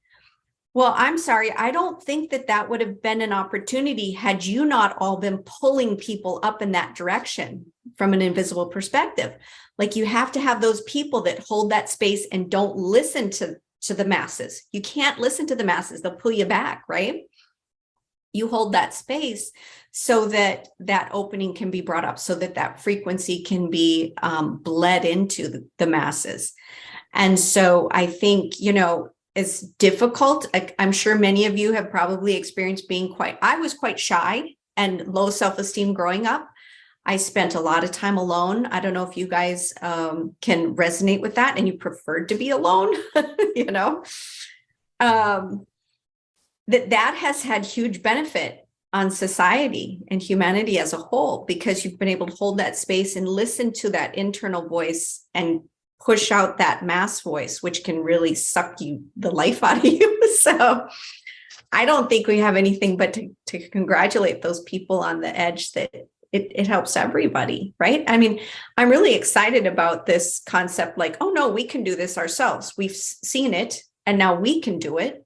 Well, I'm sorry. I don't think that would have been an opportunity had you not all been pulling people up in that direction from an invisible perspective. Like you have to have those people that hold that space and don't listen to the masses. You can't listen to the masses. They'll pull you back, right? You hold that space so that opening can be brought up, so that frequency can be bled into the masses. And so I think, it's difficult. I'm sure many of you have probably experienced I was quite shy and low self-esteem growing up. I spent a lot of time alone. I don't know if you guys can resonate with that and you preferred to be alone, that has had huge benefit on society and humanity as a whole, because you've been able to hold that space and listen to that internal voice and push out that mass voice, which can really suck the life out of you. So I don't think we have anything but to congratulate those people on the edge that it helps everybody, right? I mean, I'm really excited about this concept, like, oh no, we can do this ourselves. We've seen it and now we can do it.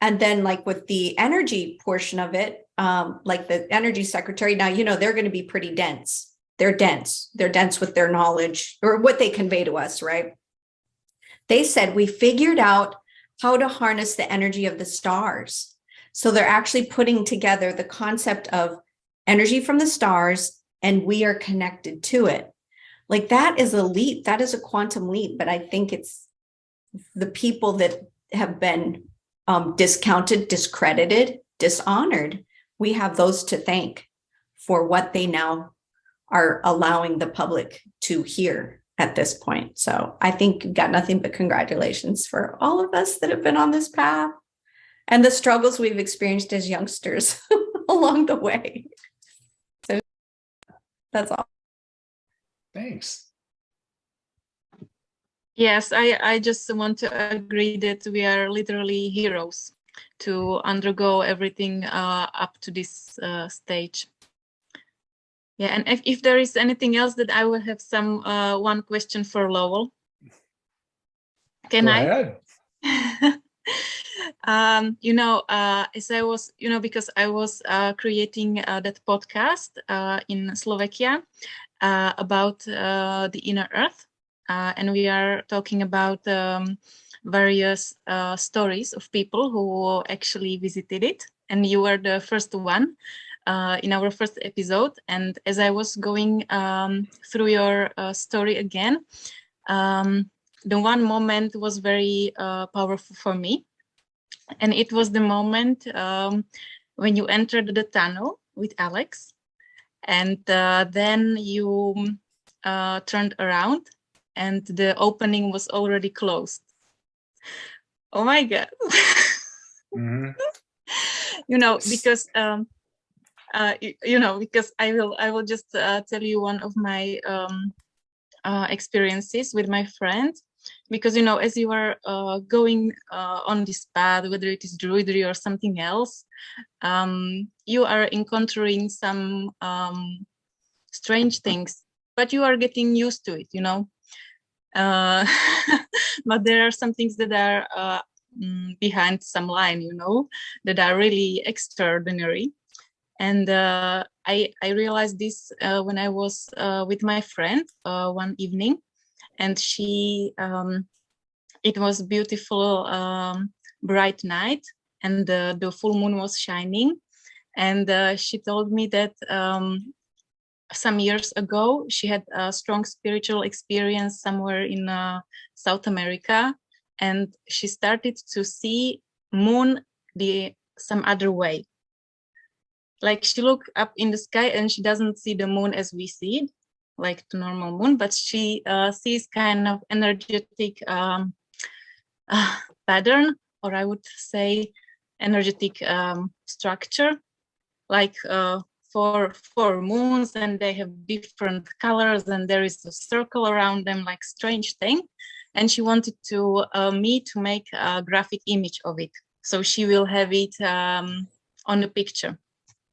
And then like with the energy portion of it, like the energy secretary, now, they're going to be pretty dense. They're dense with their knowledge or what they convey to us, right? They said, we figured out how to harness the energy of the stars. So they're actually putting together the concept of energy from the stars, and we are connected to it. Like that is a leap. That is a quantum leap. But I think it's the people that have been discounted, discredited, dishonored. We have those to thank for what they now are allowing the public to hear at this point. So I think you've got nothing but congratulations for all of us that have been on this path and the struggles we've experienced as youngsters along the way. So that's all. Thanks. Yes, I just want to agree that we are literally heroes to undergo everything up to this stage. Yeah, and if there is anything else, that I will have one question for Lowell. Can Go I? ahead. As I was, because I was creating that podcast in Slovakia about the inner earth, and we are talking about various stories of people who actually visited it. and you were the first one in our first episode. And as I was going through your story again, the one moment was very powerful for me. And it was the moment when you entered the tunnel with Alex, and then you turned around and the opening was already closed. Oh my God. Mm-hmm. Because because I will just tell you one of my experiences with my friend, because as you are going on this path, whether it is Druidry or something else, you are encountering some strange things, but you are getting used to it, but there are some things that are behind some line, that are really extraordinary. And I realized this when I was with my friend one evening, and it was beautiful, bright night, and the full moon was shining. And she told me that some years ago, she had a strong spiritual experience somewhere in South America, and she started to see moon some other way. Like she looked up in the sky and she doesn't see the moon as we see it, like the normal moon, but she sees kind of energetic pattern, or I would say energetic structure, like four moons, and they have different colors, and there is a circle around them, like strange thing. And she wanted me to make a graphic image of it, so she will have it on the picture.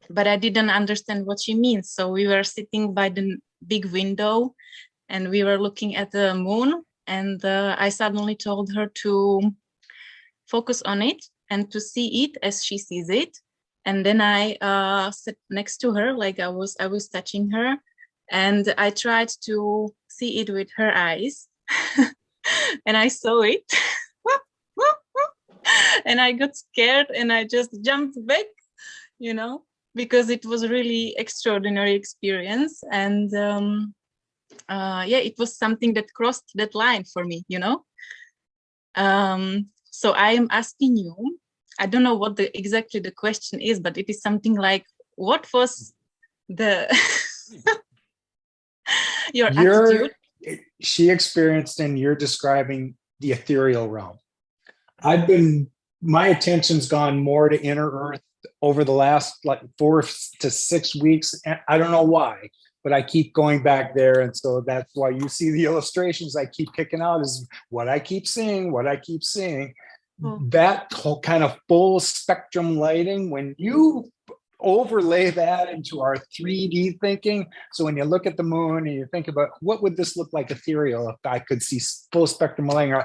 But I didn't understand what she means. So we were sitting by the big window and we were looking at the moon, and I suddenly told her to focus on it and to see it as she sees it. And then I sat next to her, like I was touching her, and I tried to see it with her eyes. And I saw it. And I got scared and I just jumped back, because it was really extraordinary experience. And it was something that crossed that line for me, So I am asking you, I don't know what exactly the question is, but it is something like, what was your attitude? She experienced, and you're describing the ethereal realm. My attention's gone more to inner earth over the last 4 to 6 weeks. I don't know why, but I keep going back there. And so that's why you see the illustrations I keep picking out is what I keep seeing. That whole kind of full spectrum lighting, when you overlay that into our 3D thinking. So when you look at the moon and you think about what would this look like ethereal if I could see full spectrum lighting,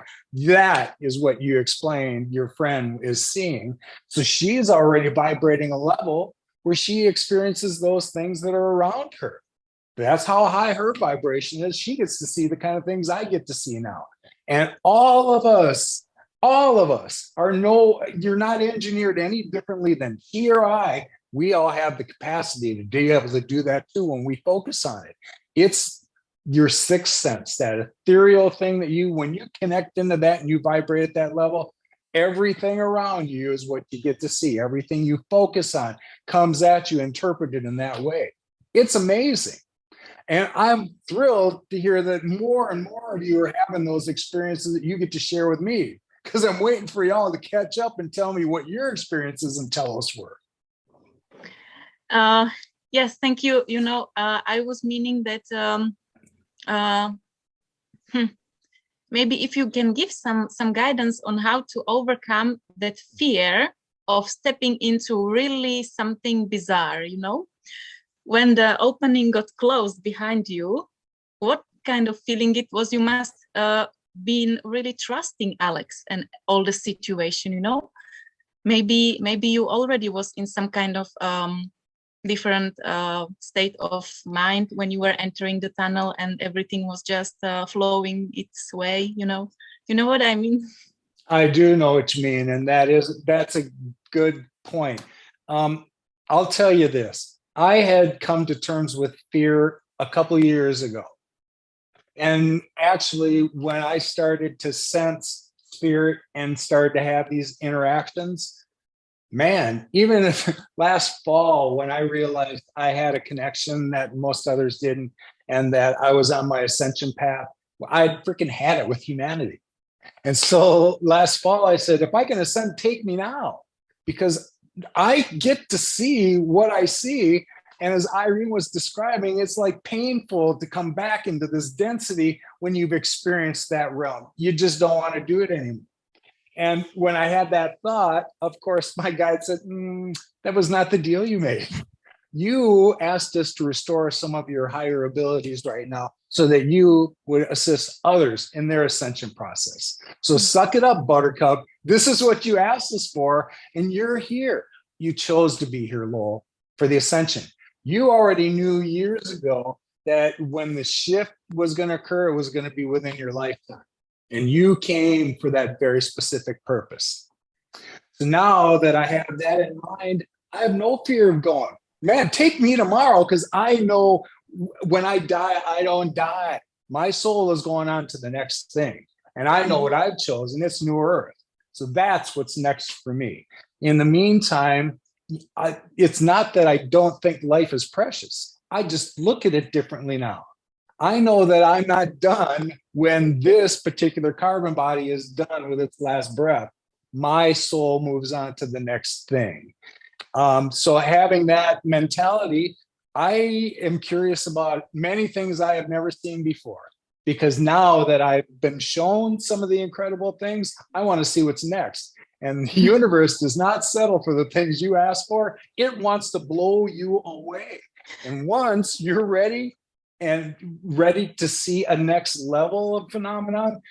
that is what you explained your friend is seeing. So she is already vibrating a level where she experiences those things that are around her. That's how high her vibration is. She gets to see the kind of things I get to see now. And all of us are you're not engineered any differently than he or I. We all have the capacity to be able to do that too when we focus on it. It's your sixth sense, that ethereal thing that when you connect into that and you vibrate at that level, everything around you is what you get to see. Everything you focus on comes at you interpreted in that way. It's amazing. And I'm thrilled to hear that more and more of you are having those experiences that you get to share with me, because I'm waiting for y'all to catch up and tell me what your experiences and tell us were. Yes, thank you. I was meaning that maybe if you can give some guidance on how to overcome that fear of stepping into really something bizarre, when the opening got closed behind you, what kind of feeling it was? You must been really trusting Alex and all the situation, maybe you already was in some kind of different state of mind when you were entering the tunnel and everything was just flowing its way, you know what I mean? I do know what you mean, and that's a good point. I'll tell you this. I had come to terms with fear a couple of years ago. And actually, when I started to sense spirit and started to have these interactions, man, even if last fall, when I realized I had a connection that most others didn't, and that I was on my ascension path, I freaking had it with humanity. And so last fall, I said, if I can ascend, take me now, because I get to see what I see. And as Irene was describing, it's like painful to come back into this density when you've experienced that realm. You just don't want to do it anymore. And when I had that thought, of course, my guide said, that was not the deal you made. You asked us to restore some of your higher abilities right now so that you would assist others in their ascension process. So suck it up, Buttercup. This is what you asked us for, and you're here. You chose to be here, Lowell, for the ascension. You already knew years ago that when the shift was going to occur, it was going to be within your lifetime. And you came for that very specific purpose. So now that I have that in mind, I have no fear of going, man, take me tomorrow, because I know when I die, I don't die. My soul is going on to the next thing. And I know what I've chosen. It's New Earth. So that's what's next for me. In the meantime, it's not that I don't think life is precious. I just look at it differently now. I know that I'm not done when this particular carbon body is done with its last breath. My soul moves on to the next thing. So having that mentality, I am curious about many things I have never seen before, because now that I've been shown some of the incredible things, I want to see what's next. And the universe does not settle for the things you ask for. It wants to blow you away. And once you're ready to see a next level of phenomenon,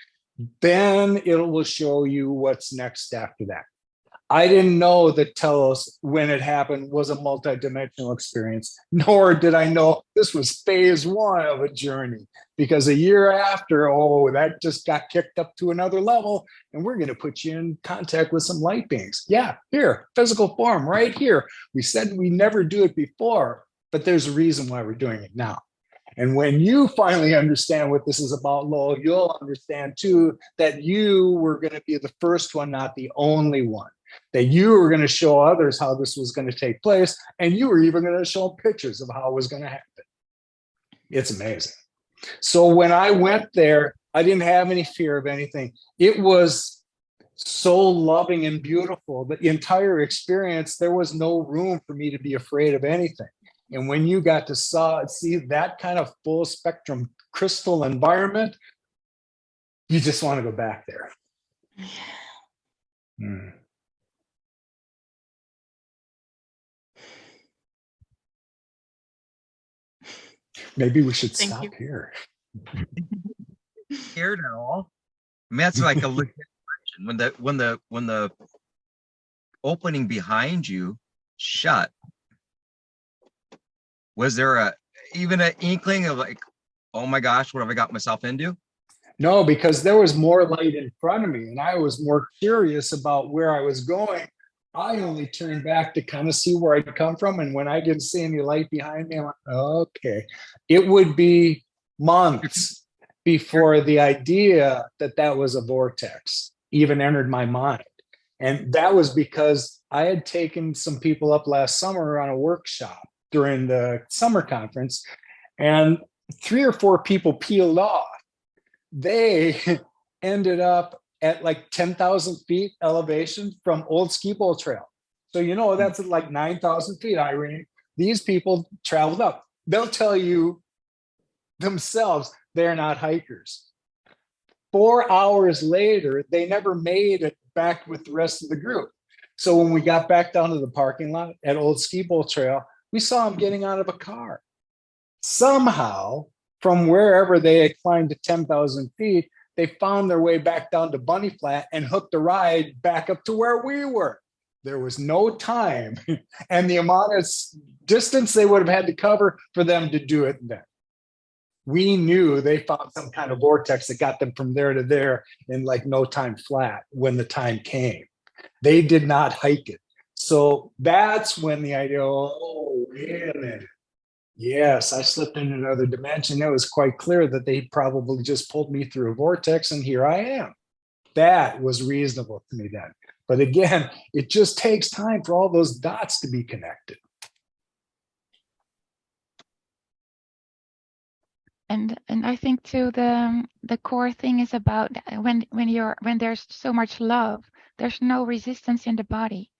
then it will show you what's next after that. I didn't know that Telos, when it happened, was a multidimensional experience, nor did I know this was phase one of a journey, because a year after, that just got kicked up to another level, and we're going to put you in contact with some light beings. Yeah, here, physical form, right here. We said we never do it before, but there's a reason why we're doing it now. And when you finally understand what this is about, Lowell, you'll understand too that you were going to be the first one, not the only one. That you were going to show others how this was going to take place, and you were even going to show pictures of how it was going to happen. It's amazing. So when I went there, I didn't have any fear of anything. It was so loving and beautiful. The entire experience, there was no room for me to be afraid of anything. And when you got to see that kind of full spectrum crystal environment, you just want to go back there. Maybe we should stop here. Here now. I mean, that's like a legit question. When the opening behind you shut, was there even an inkling of like, oh my gosh, what have I got myself into? No, because there was more light in front of me, and I was more curious about where I was going. I only turned back to kind of see where I'd come from. And when I didn't see any light behind me, I'm like, okay. It would be months before the idea that was a vortex even entered my mind. And that was because I had taken some people up last summer on a workshop during the summer conference, and 3 or 4 people peeled off. They ended up at like 10,000 feet elevation from Old Ski Bowl Trail. So, that's at like 9,000 feet, Irene. These people traveled up. They'll tell you themselves they're not hikers. 4 hours later, they never made it back with the rest of the group. So when we got back down to the parking lot at Old Ski Bowl Trail, we saw them getting out of a car. Somehow, from wherever they had climbed to 10,000 feet, they found their way back down to Bunny Flat and hooked a ride back up to where we were. There was no time and the amount of distance they would have had to cover for them to do it then. We knew they found some kind of vortex that got them from there to there in like no time flat when the time came. They did not hike it. So that's when the idea, oh, wait a minute. Yes, I slipped in another dimension. It was quite clear that they probably just pulled me through a vortex, and here I am. That was reasonable to me then. But again, it just takes time for all those dots to be connected. And I think too the core thing is about when there's so much love, there's no resistance in the body.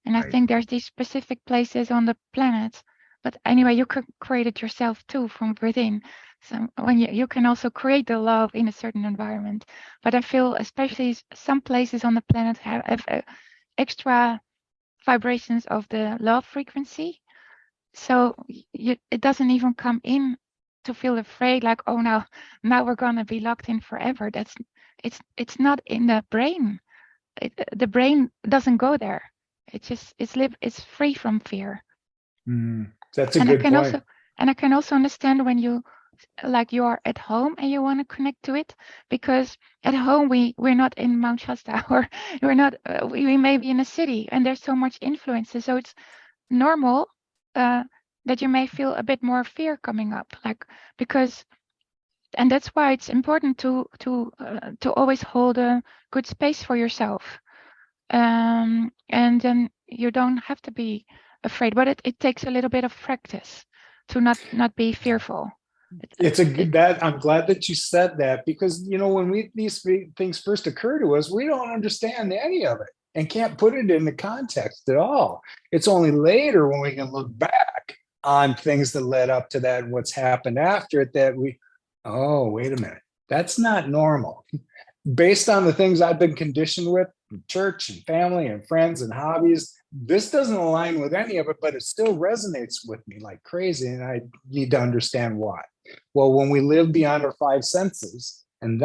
And I think there's these specific places on the planet, but anyway, you could create it yourself too from within. So when you can also create the love in a certain environment. But I feel especially some places on the planet have extra vibrations of the love frequency. So it doesn't even come in to feel afraid, like, oh, now we're gonna be locked in forever. It's not in the brain. The brain doesn't go there. It's free from fear. That's a good point. I can also understand when you are at home and you want to connect to it, because at home we're not in Mount Shasta, or we're not we may be in a city and there's so much influences, so it's normal that you may feel a bit more fear coming up, and that's why it's important to always hold a good space for yourself, and then you don't have to be afraid, but it takes a little bit of practice to not be fearful. I'm glad that you said that, because when these things first occur to us, we don't understand any of it and can't put it into context at all. It's only later when we can look back on things that led up to that and what's happened after it that oh, wait a minute, that's not normal. Based on the things I've been conditioned with from church and family and friends and hobbies, this doesn't align with any of it, but it still resonates with me like crazy, and I need to understand why. Well, when we live beyond our five senses, and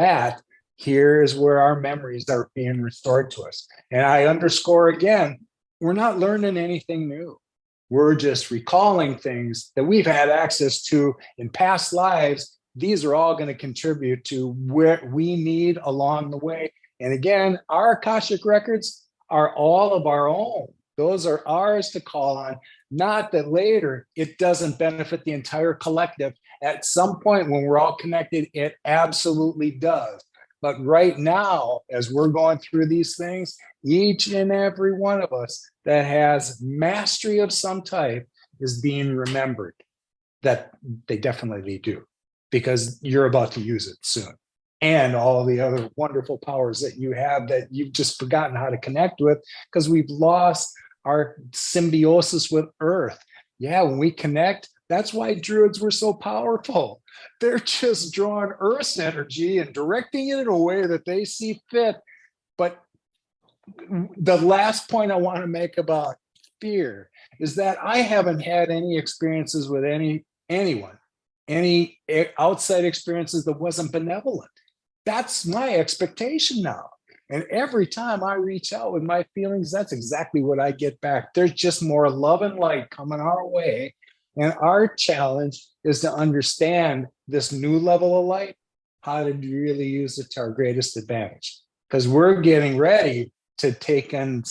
here is where our memories are being restored to us. And I underscore again, we're not learning anything new. We're just recalling things that we've had access to in past lives. These are all going to contribute to where we need along the way. And again, our Akashic records are all of our own. Those are ours to call on, not that later it doesn't benefit the entire collective. At some point when we're all connected, it absolutely does. But right now, as we're going through these things, each and every one of us that has mastery of some type is being remembered that they definitely do, because you're about to use it soon. And all the other wonderful powers that you have that you've just forgotten how to connect with because we've lost our symbiosis with Earth. Yeah, when we connect, that's why Druids were so powerful. They're just drawing Earth's energy and directing it in a way that they see fit. But the last point I want to make about fear is that I haven't had any experiences with anyone, any outside experiences that wasn't benevolent. That's my expectation now. And every time I reach out with my feelings, that's exactly what I get back. There's just more love and light coming our way. And our challenge is to understand this new level of light, how to really use it to our greatest advantage. Because we're getting ready to take in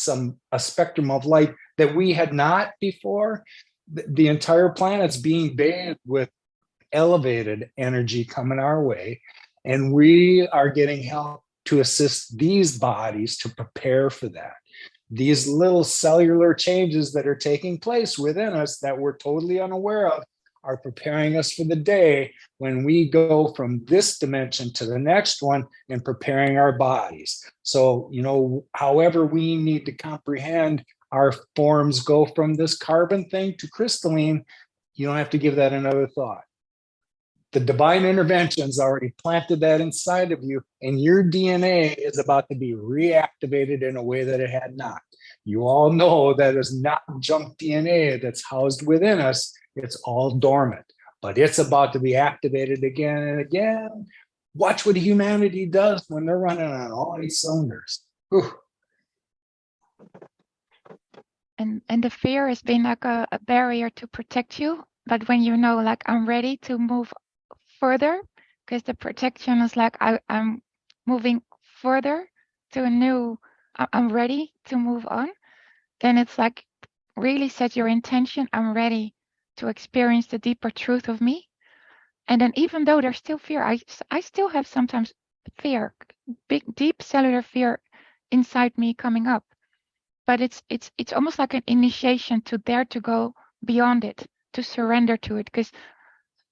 a spectrum of light that we had not before. The entire planet's being bathed with elevated energy coming our way. And we are getting help to assist these bodies to prepare for that. These little cellular changes that are taking place within us that we're totally unaware of are preparing us for the day when we go from this dimension to the next one and preparing our bodies. So, however we need to comprehend our forms go from this carbon thing to crystalline, you don't have to give that another thought. The divine intervention's already planted that inside of you, and your DNA is about to be reactivated in a way that it had not. You all know that is not junk DNA that's housed within us. It's all dormant, but it's about to be activated again and again. Watch what humanity does when they're running on all these cylinders. Whew. And the fear has been like a barrier to protect you. But when you know, like, I'm ready to move further, because the protection is like, I'm moving further to a new, I'm ready to move on, then it's like really set your intention, I'm ready to experience the deeper truth of me. And then even though there's still fear, I still have sometimes fear, big, deep cellular fear inside me coming up. But it's almost like an initiation to dare to go beyond it, to surrender to it, because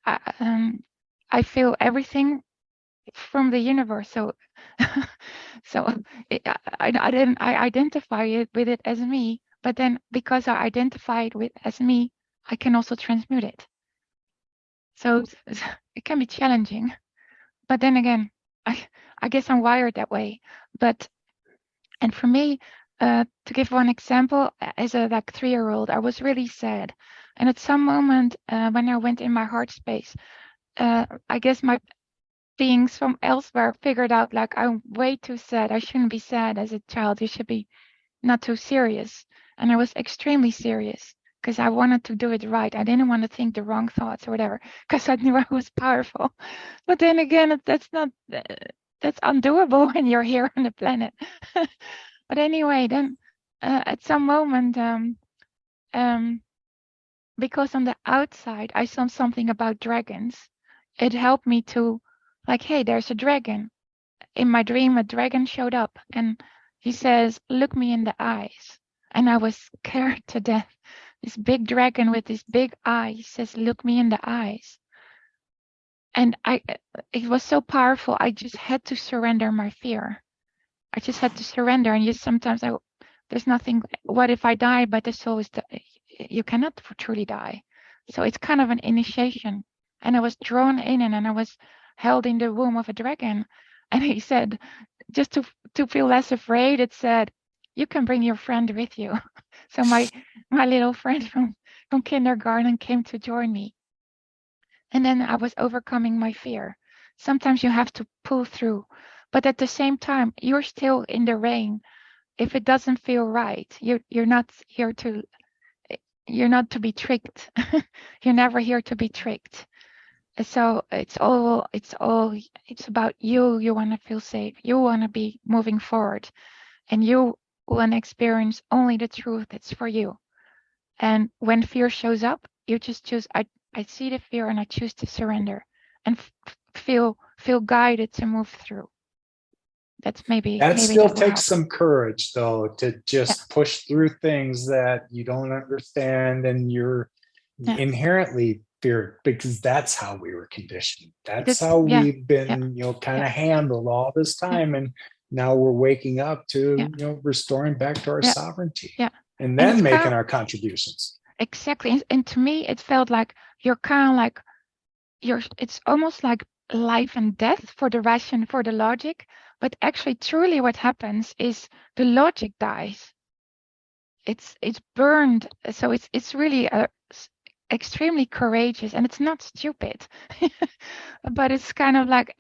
I feel everything from the universe. So I identify it with it as me, but then because I identify it with as me, I can also transmute it. So it can be challenging, but then again, I guess I'm wired that way. And for me, to give one example, as a 3-year-old, I was really sad, and at some moment when I went in my heart space, I guess my beings from elsewhere figured out, like, I'm way too sad. I shouldn't be sad as a child. You should be not too serious. And I was extremely serious because I wanted to do it right. I didn't want to think the wrong thoughts or whatever, because I knew I was powerful. But then again, that's undoable when you're here on the planet. But anyway, then at some moment, because on the outside I saw something about dragons, it helped me to, like, hey, there's a dragon. In my dream, a dragon showed up and he says, look me in the eyes. And I was scared to death. This big dragon with this big eye, he says, look me in the eyes. And it was so powerful. I just had to surrender my fear. I just had to surrender. And sometimes there's nothing, what if I die? But the soul is, you cannot truly die. So it's kind of an initiation. And I was drawn in, and I was held in the womb of a dragon. And he said, just to feel less afraid, it said, you can bring your friend with you. So my little friend from kindergarten came to join me. And then I was overcoming my fear. Sometimes you have to pull through, but at the same time, you're still in the rain. If it doesn't feel right, you're not here to, you're not to be tricked. You're never here to be tricked. So it's about you. You want to feel safe. You want to be moving forward, and you want to experience only the truth that's for you. And when fear shows up, you just choose, I see the fear and I choose to surrender and feel guided to move through. That's maybe still that will takes help. some courage, though, to just push through things that you don't understand and you're inherently feared, because that's how we were conditioned. That's how we've been, kind of handled all this time. And now we're waking up to, restoring back to our sovereignty. And then making our contributions. Exactly. And to me, it felt like you're kind of like, it's almost like life and death for the ration, for the logic. But actually, truly what happens is the logic dies. It's burned. So it's really extremely courageous, and it's not stupid. But it's kind of like,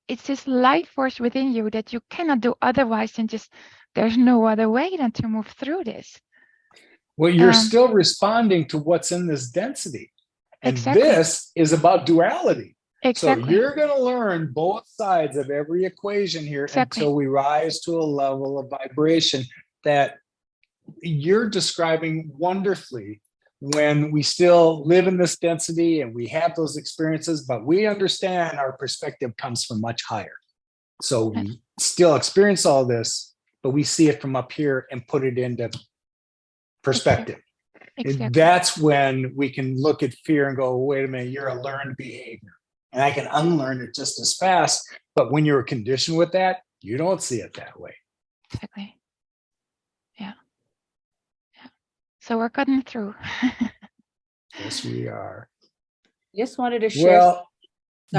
it's this life force within you that you cannot do otherwise than just, there's no other way than to move through this. Well, you're still responding to what's in this density. And this is about duality. So you're going to learn both sides of every equation here until we rise to a level of vibration that you're describing wonderfully, when we still live in this density and we have those experiences, but we understand our perspective comes from much higher. So we still experience all this, but we see it from up here and put it into perspective. And that's when we can look at fear and go, wait a minute, you're a learned behavior. And I can unlearn it just as fast. But when you're conditioned with that, you don't see it that way. Exactly. Yeah. So we're cutting through. Yes, we are. Just wanted to share. Well,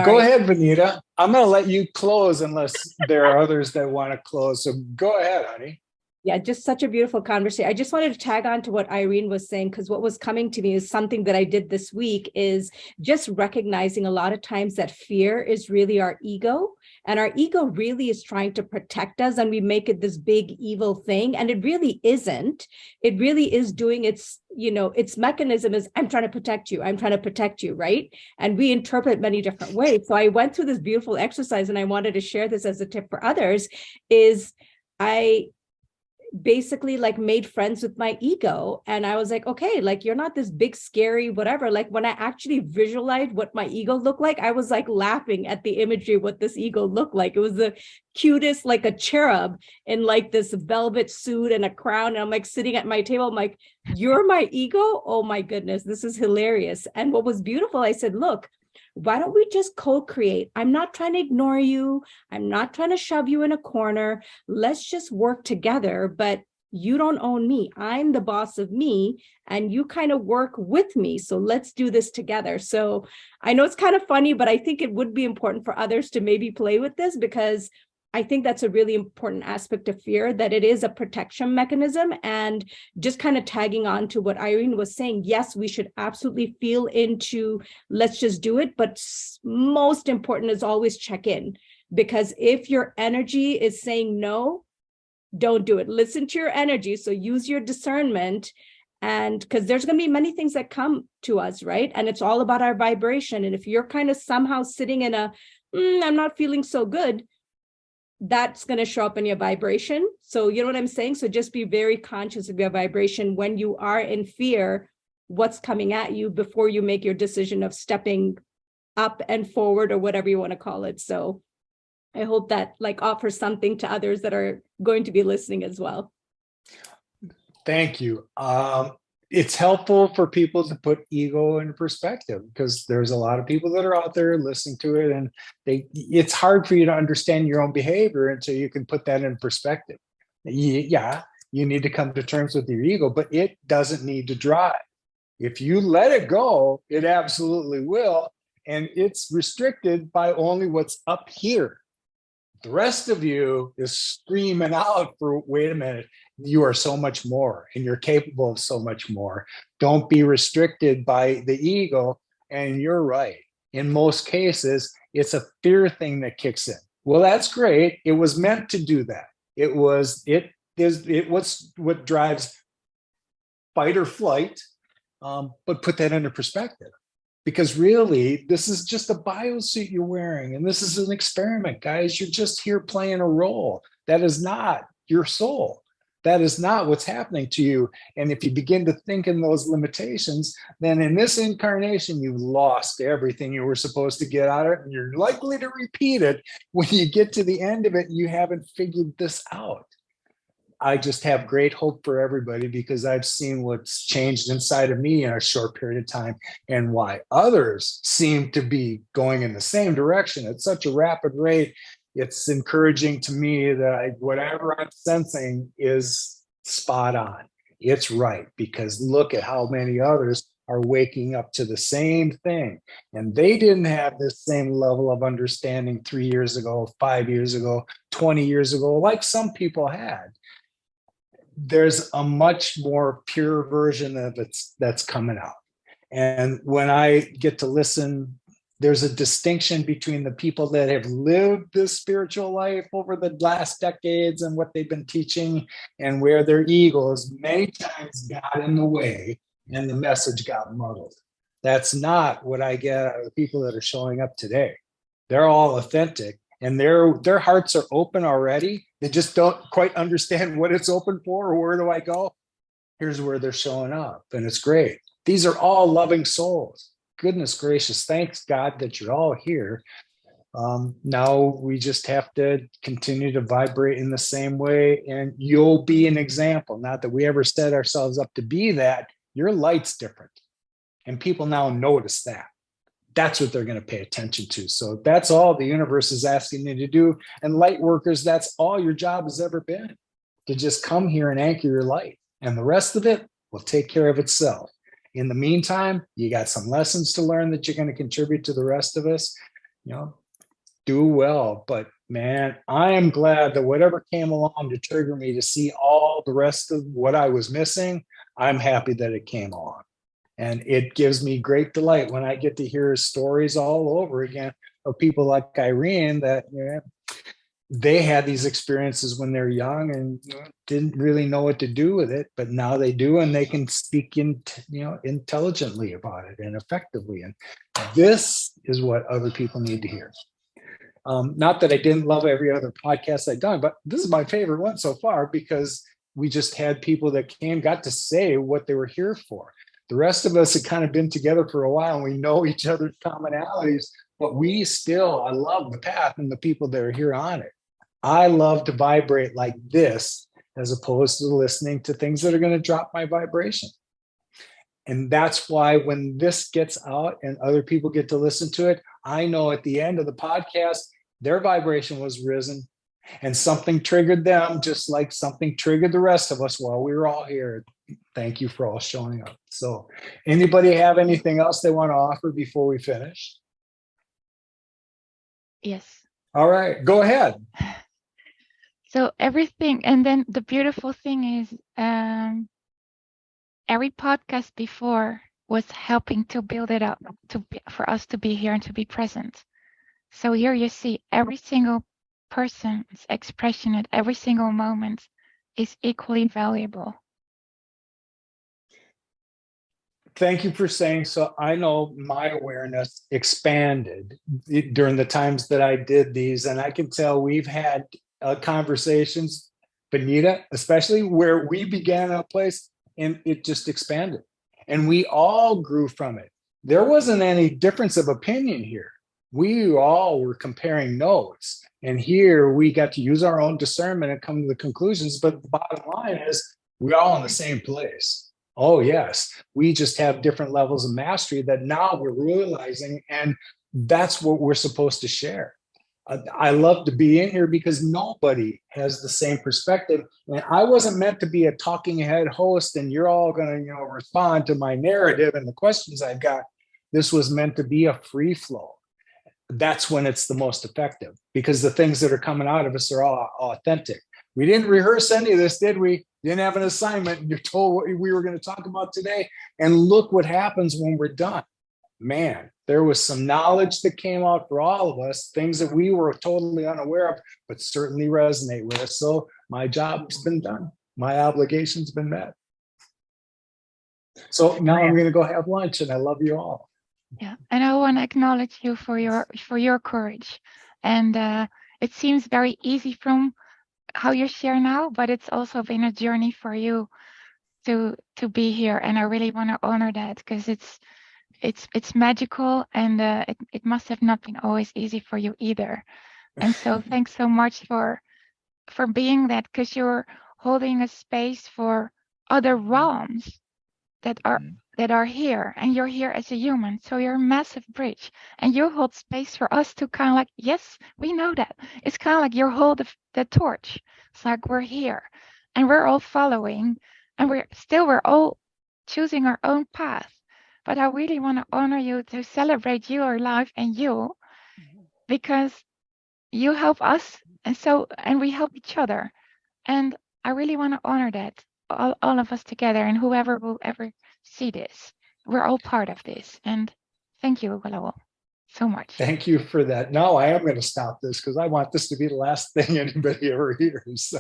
go ahead, Vineeta. I'm going to let you close unless there are others that want to close. So go ahead, honey. Yeah, just such a beautiful conversation. I just wanted to tag on to what Irene was saying, because what was coming to me is something that I did this week, is just recognizing a lot of times that fear is really our ego, and our ego really is trying to protect us, and we make it this big evil thing, and it really isn't. It really is doing its, its mechanism is, I'm trying to protect you, right? And we interpret many different ways. So I went through this beautiful exercise, and I wanted to share this as a tip for others, is basically like made friends with my ego. And I was like, okay, like you're not this big, scary, whatever. Like when I actually visualized what my ego looked like, I was like laughing at the imagery of what this ego looked like. It was the cutest, like a cherub in like this velvet suit and a crown. And I'm like sitting at my table. I'm like, you're my ego? Oh my goodness, this is hilarious. And what was beautiful, I said, look, why don't we just co-create? I'm not trying to ignore you. I'm not trying to shove you in a corner. Let's just work together, but you don't own me. I'm the boss of me, and you kind of work with me. So let's do this together. So I know it's kind of funny, but I think it would be important for others to maybe play with this, because I think that's a really important aspect of fear, that it is a protection mechanism. And just kind of tagging on to what Irene was saying, yes, we should absolutely feel into, let's just do it. But most important is always check in, because if your energy is saying no, don't do it. Listen to your energy. So use your discernment. And because there's going to be many things that come to us, right? And it's all about our vibration. And if you're kind of somehow sitting in a, I'm not feeling so good, that's going to show up in your vibration. So you know what I'm saying? So just be very conscious of your vibration when you are in fear, what's coming at you, before you make your decision of stepping up and forward, or whatever you want to call it. So I hope that like offers something to others that are going to be listening as well. Thank you. It's helpful for people to put ego in perspective, because there's a lot of people that are out there listening to it, and it's hard for you to understand your own behavior until you can put that in perspective. Yeah, you need to come to terms with your ego, but it doesn't need to drive. If you let it go, it absolutely will. And it's restricted by only what's up here. The rest of you is screaming out for, wait a minute, you are so much more, and you're capable of so much more. Don't be restricted by the ego. And you're right. In most cases, it's a fear thing that kicks in. Well, that's great. It was meant to do that. It was what drives fight or flight, but put that into perspective. Because really, this is just a biosuit you're wearing, and this is an experiment, guys. You're just here playing a role. That is not your soul. That is not what's happening to you. And if you begin to think in those limitations, then in this incarnation, you've lost everything you were supposed to get out of it, and you're likely to repeat it when you get to the end of it and you haven't figured this out. I just have great hope for everybody, because I've seen what's changed inside of me in a short period of time, and why others seem to be going in the same direction at such a rapid rate. It's encouraging to me that whatever I'm sensing is spot on. It's right, because look at how many others are waking up to the same thing. And they didn't have this same level of understanding 3 years ago, 5 years ago, 20 years ago, like some people had. There's a much more pure version of it that's coming out. And when I get to listen, there's a distinction between the people that have lived this spiritual life over the last decades and what they've been teaching, and where their egos many times got in the way and the message got muddled. That's not what I get out of the people that are showing up today. They're all authentic, and their hearts are open already. They just don't quite understand what it's open for, or where do I go? Here's where they're showing up, and it's great. These are all loving souls. Goodness gracious, thanks God that you're all here. Now we just have to continue to vibrate in the same way, and you'll be an example. Not that we ever set ourselves up to be that. Your light's different, and people now notice that. That's what they're going to pay attention to. So that's all the universe is asking you to do. And light workers, that's all your job has ever been, to just come here and anchor your light. And the rest of it will take care of itself. In the meantime, you got some lessons to learn that you're going to contribute to the rest of us. Do well. But man, I am glad that whatever came along to trigger me to see all the rest of what I was missing, I'm happy that it came along. And it gives me great delight when I get to hear stories all over again of people like Irene that they had these experiences when they're young and didn't really know what to do with it, but now they do, and they can speak intelligently about it and effectively. And this is what other people need to hear. Not that I didn't love every other podcast I've done, but this is my favorite one so far, because we just had people that came, got to say what they were here for. The rest of us had kind of been together for a while and we know each other's commonalities, but I love the path and the people that are here on it. I love to vibrate like this as opposed to listening to things that are going to drop my vibration. And that's why when this gets out and other people get to listen to it, I know at the end of the podcast, their vibration was risen and something triggered them, just like something triggered the rest of us while we were all here. Thank you for all showing up. So anybody have anything else they want to offer before we finish? Yes. All right, go ahead. So everything, and then the beautiful thing is every podcast before was helping to build it up for us to be here and to be present. So here you see every single person's expression at every single moment is equally valuable. Thank you for saying so. I know my awareness expanded during the times that I did these, and I can tell we've had conversations, Vineeta, especially where we began a place and it just expanded and we all grew from it. There wasn't any difference of opinion here. We all were comparing notes, and here we got to use our own discernment and come to the conclusions. But the bottom line is we're all in the same place. Oh, yes. We just have different levels of mastery that now we're realizing, and that's what we're supposed to share. I love to be in here because nobody has the same perspective. And I wasn't meant to be a talking head host and you're all going to, respond to my narrative and the questions I've got. This was meant to be a free flow. That's when it's the most effective because the things that are coming out of us are all authentic. We didn't rehearse any of this, did we? Didn't have an assignment. You're told what we were going to talk about today. And look what happens when we're done. Man, there was some knowledge that came out for all of us, things that we were totally unaware of, but certainly resonate with us. So my job's been done. My obligation's been met. So now I'm going to go have lunch, and I love you all. Yeah, and I want to acknowledge you for your courage. And it seems very easy from how you share now, but it's also been a journey for you to be here. And I really want to honor that because it's magical, and it must have not been always easy for you either. And so thanks so much for being that, because you're holding a space for other realms that are here, and you're here as a human, so you're a massive bridge, and you hold space for us to kind of like, yes, we know that. It's kind of like you hold the torch. It's like we're here and we're all following, and we're all choosing our own path. But I really want to honor you, to celebrate your life and you, because you help us, and we help each other. And I really want to honor that, all of us together, and whoever will ever see this. We're all part of this. And thank you, Lowell, so much. Thank you for that. No, I am going to stop this because I want this to be the last thing anybody ever hears. So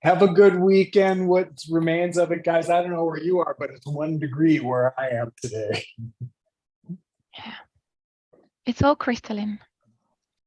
have a good weekend. What remains of it, guys. I don't know where you are, but it's 1 degree where I am today. Yeah. It's all crystalline.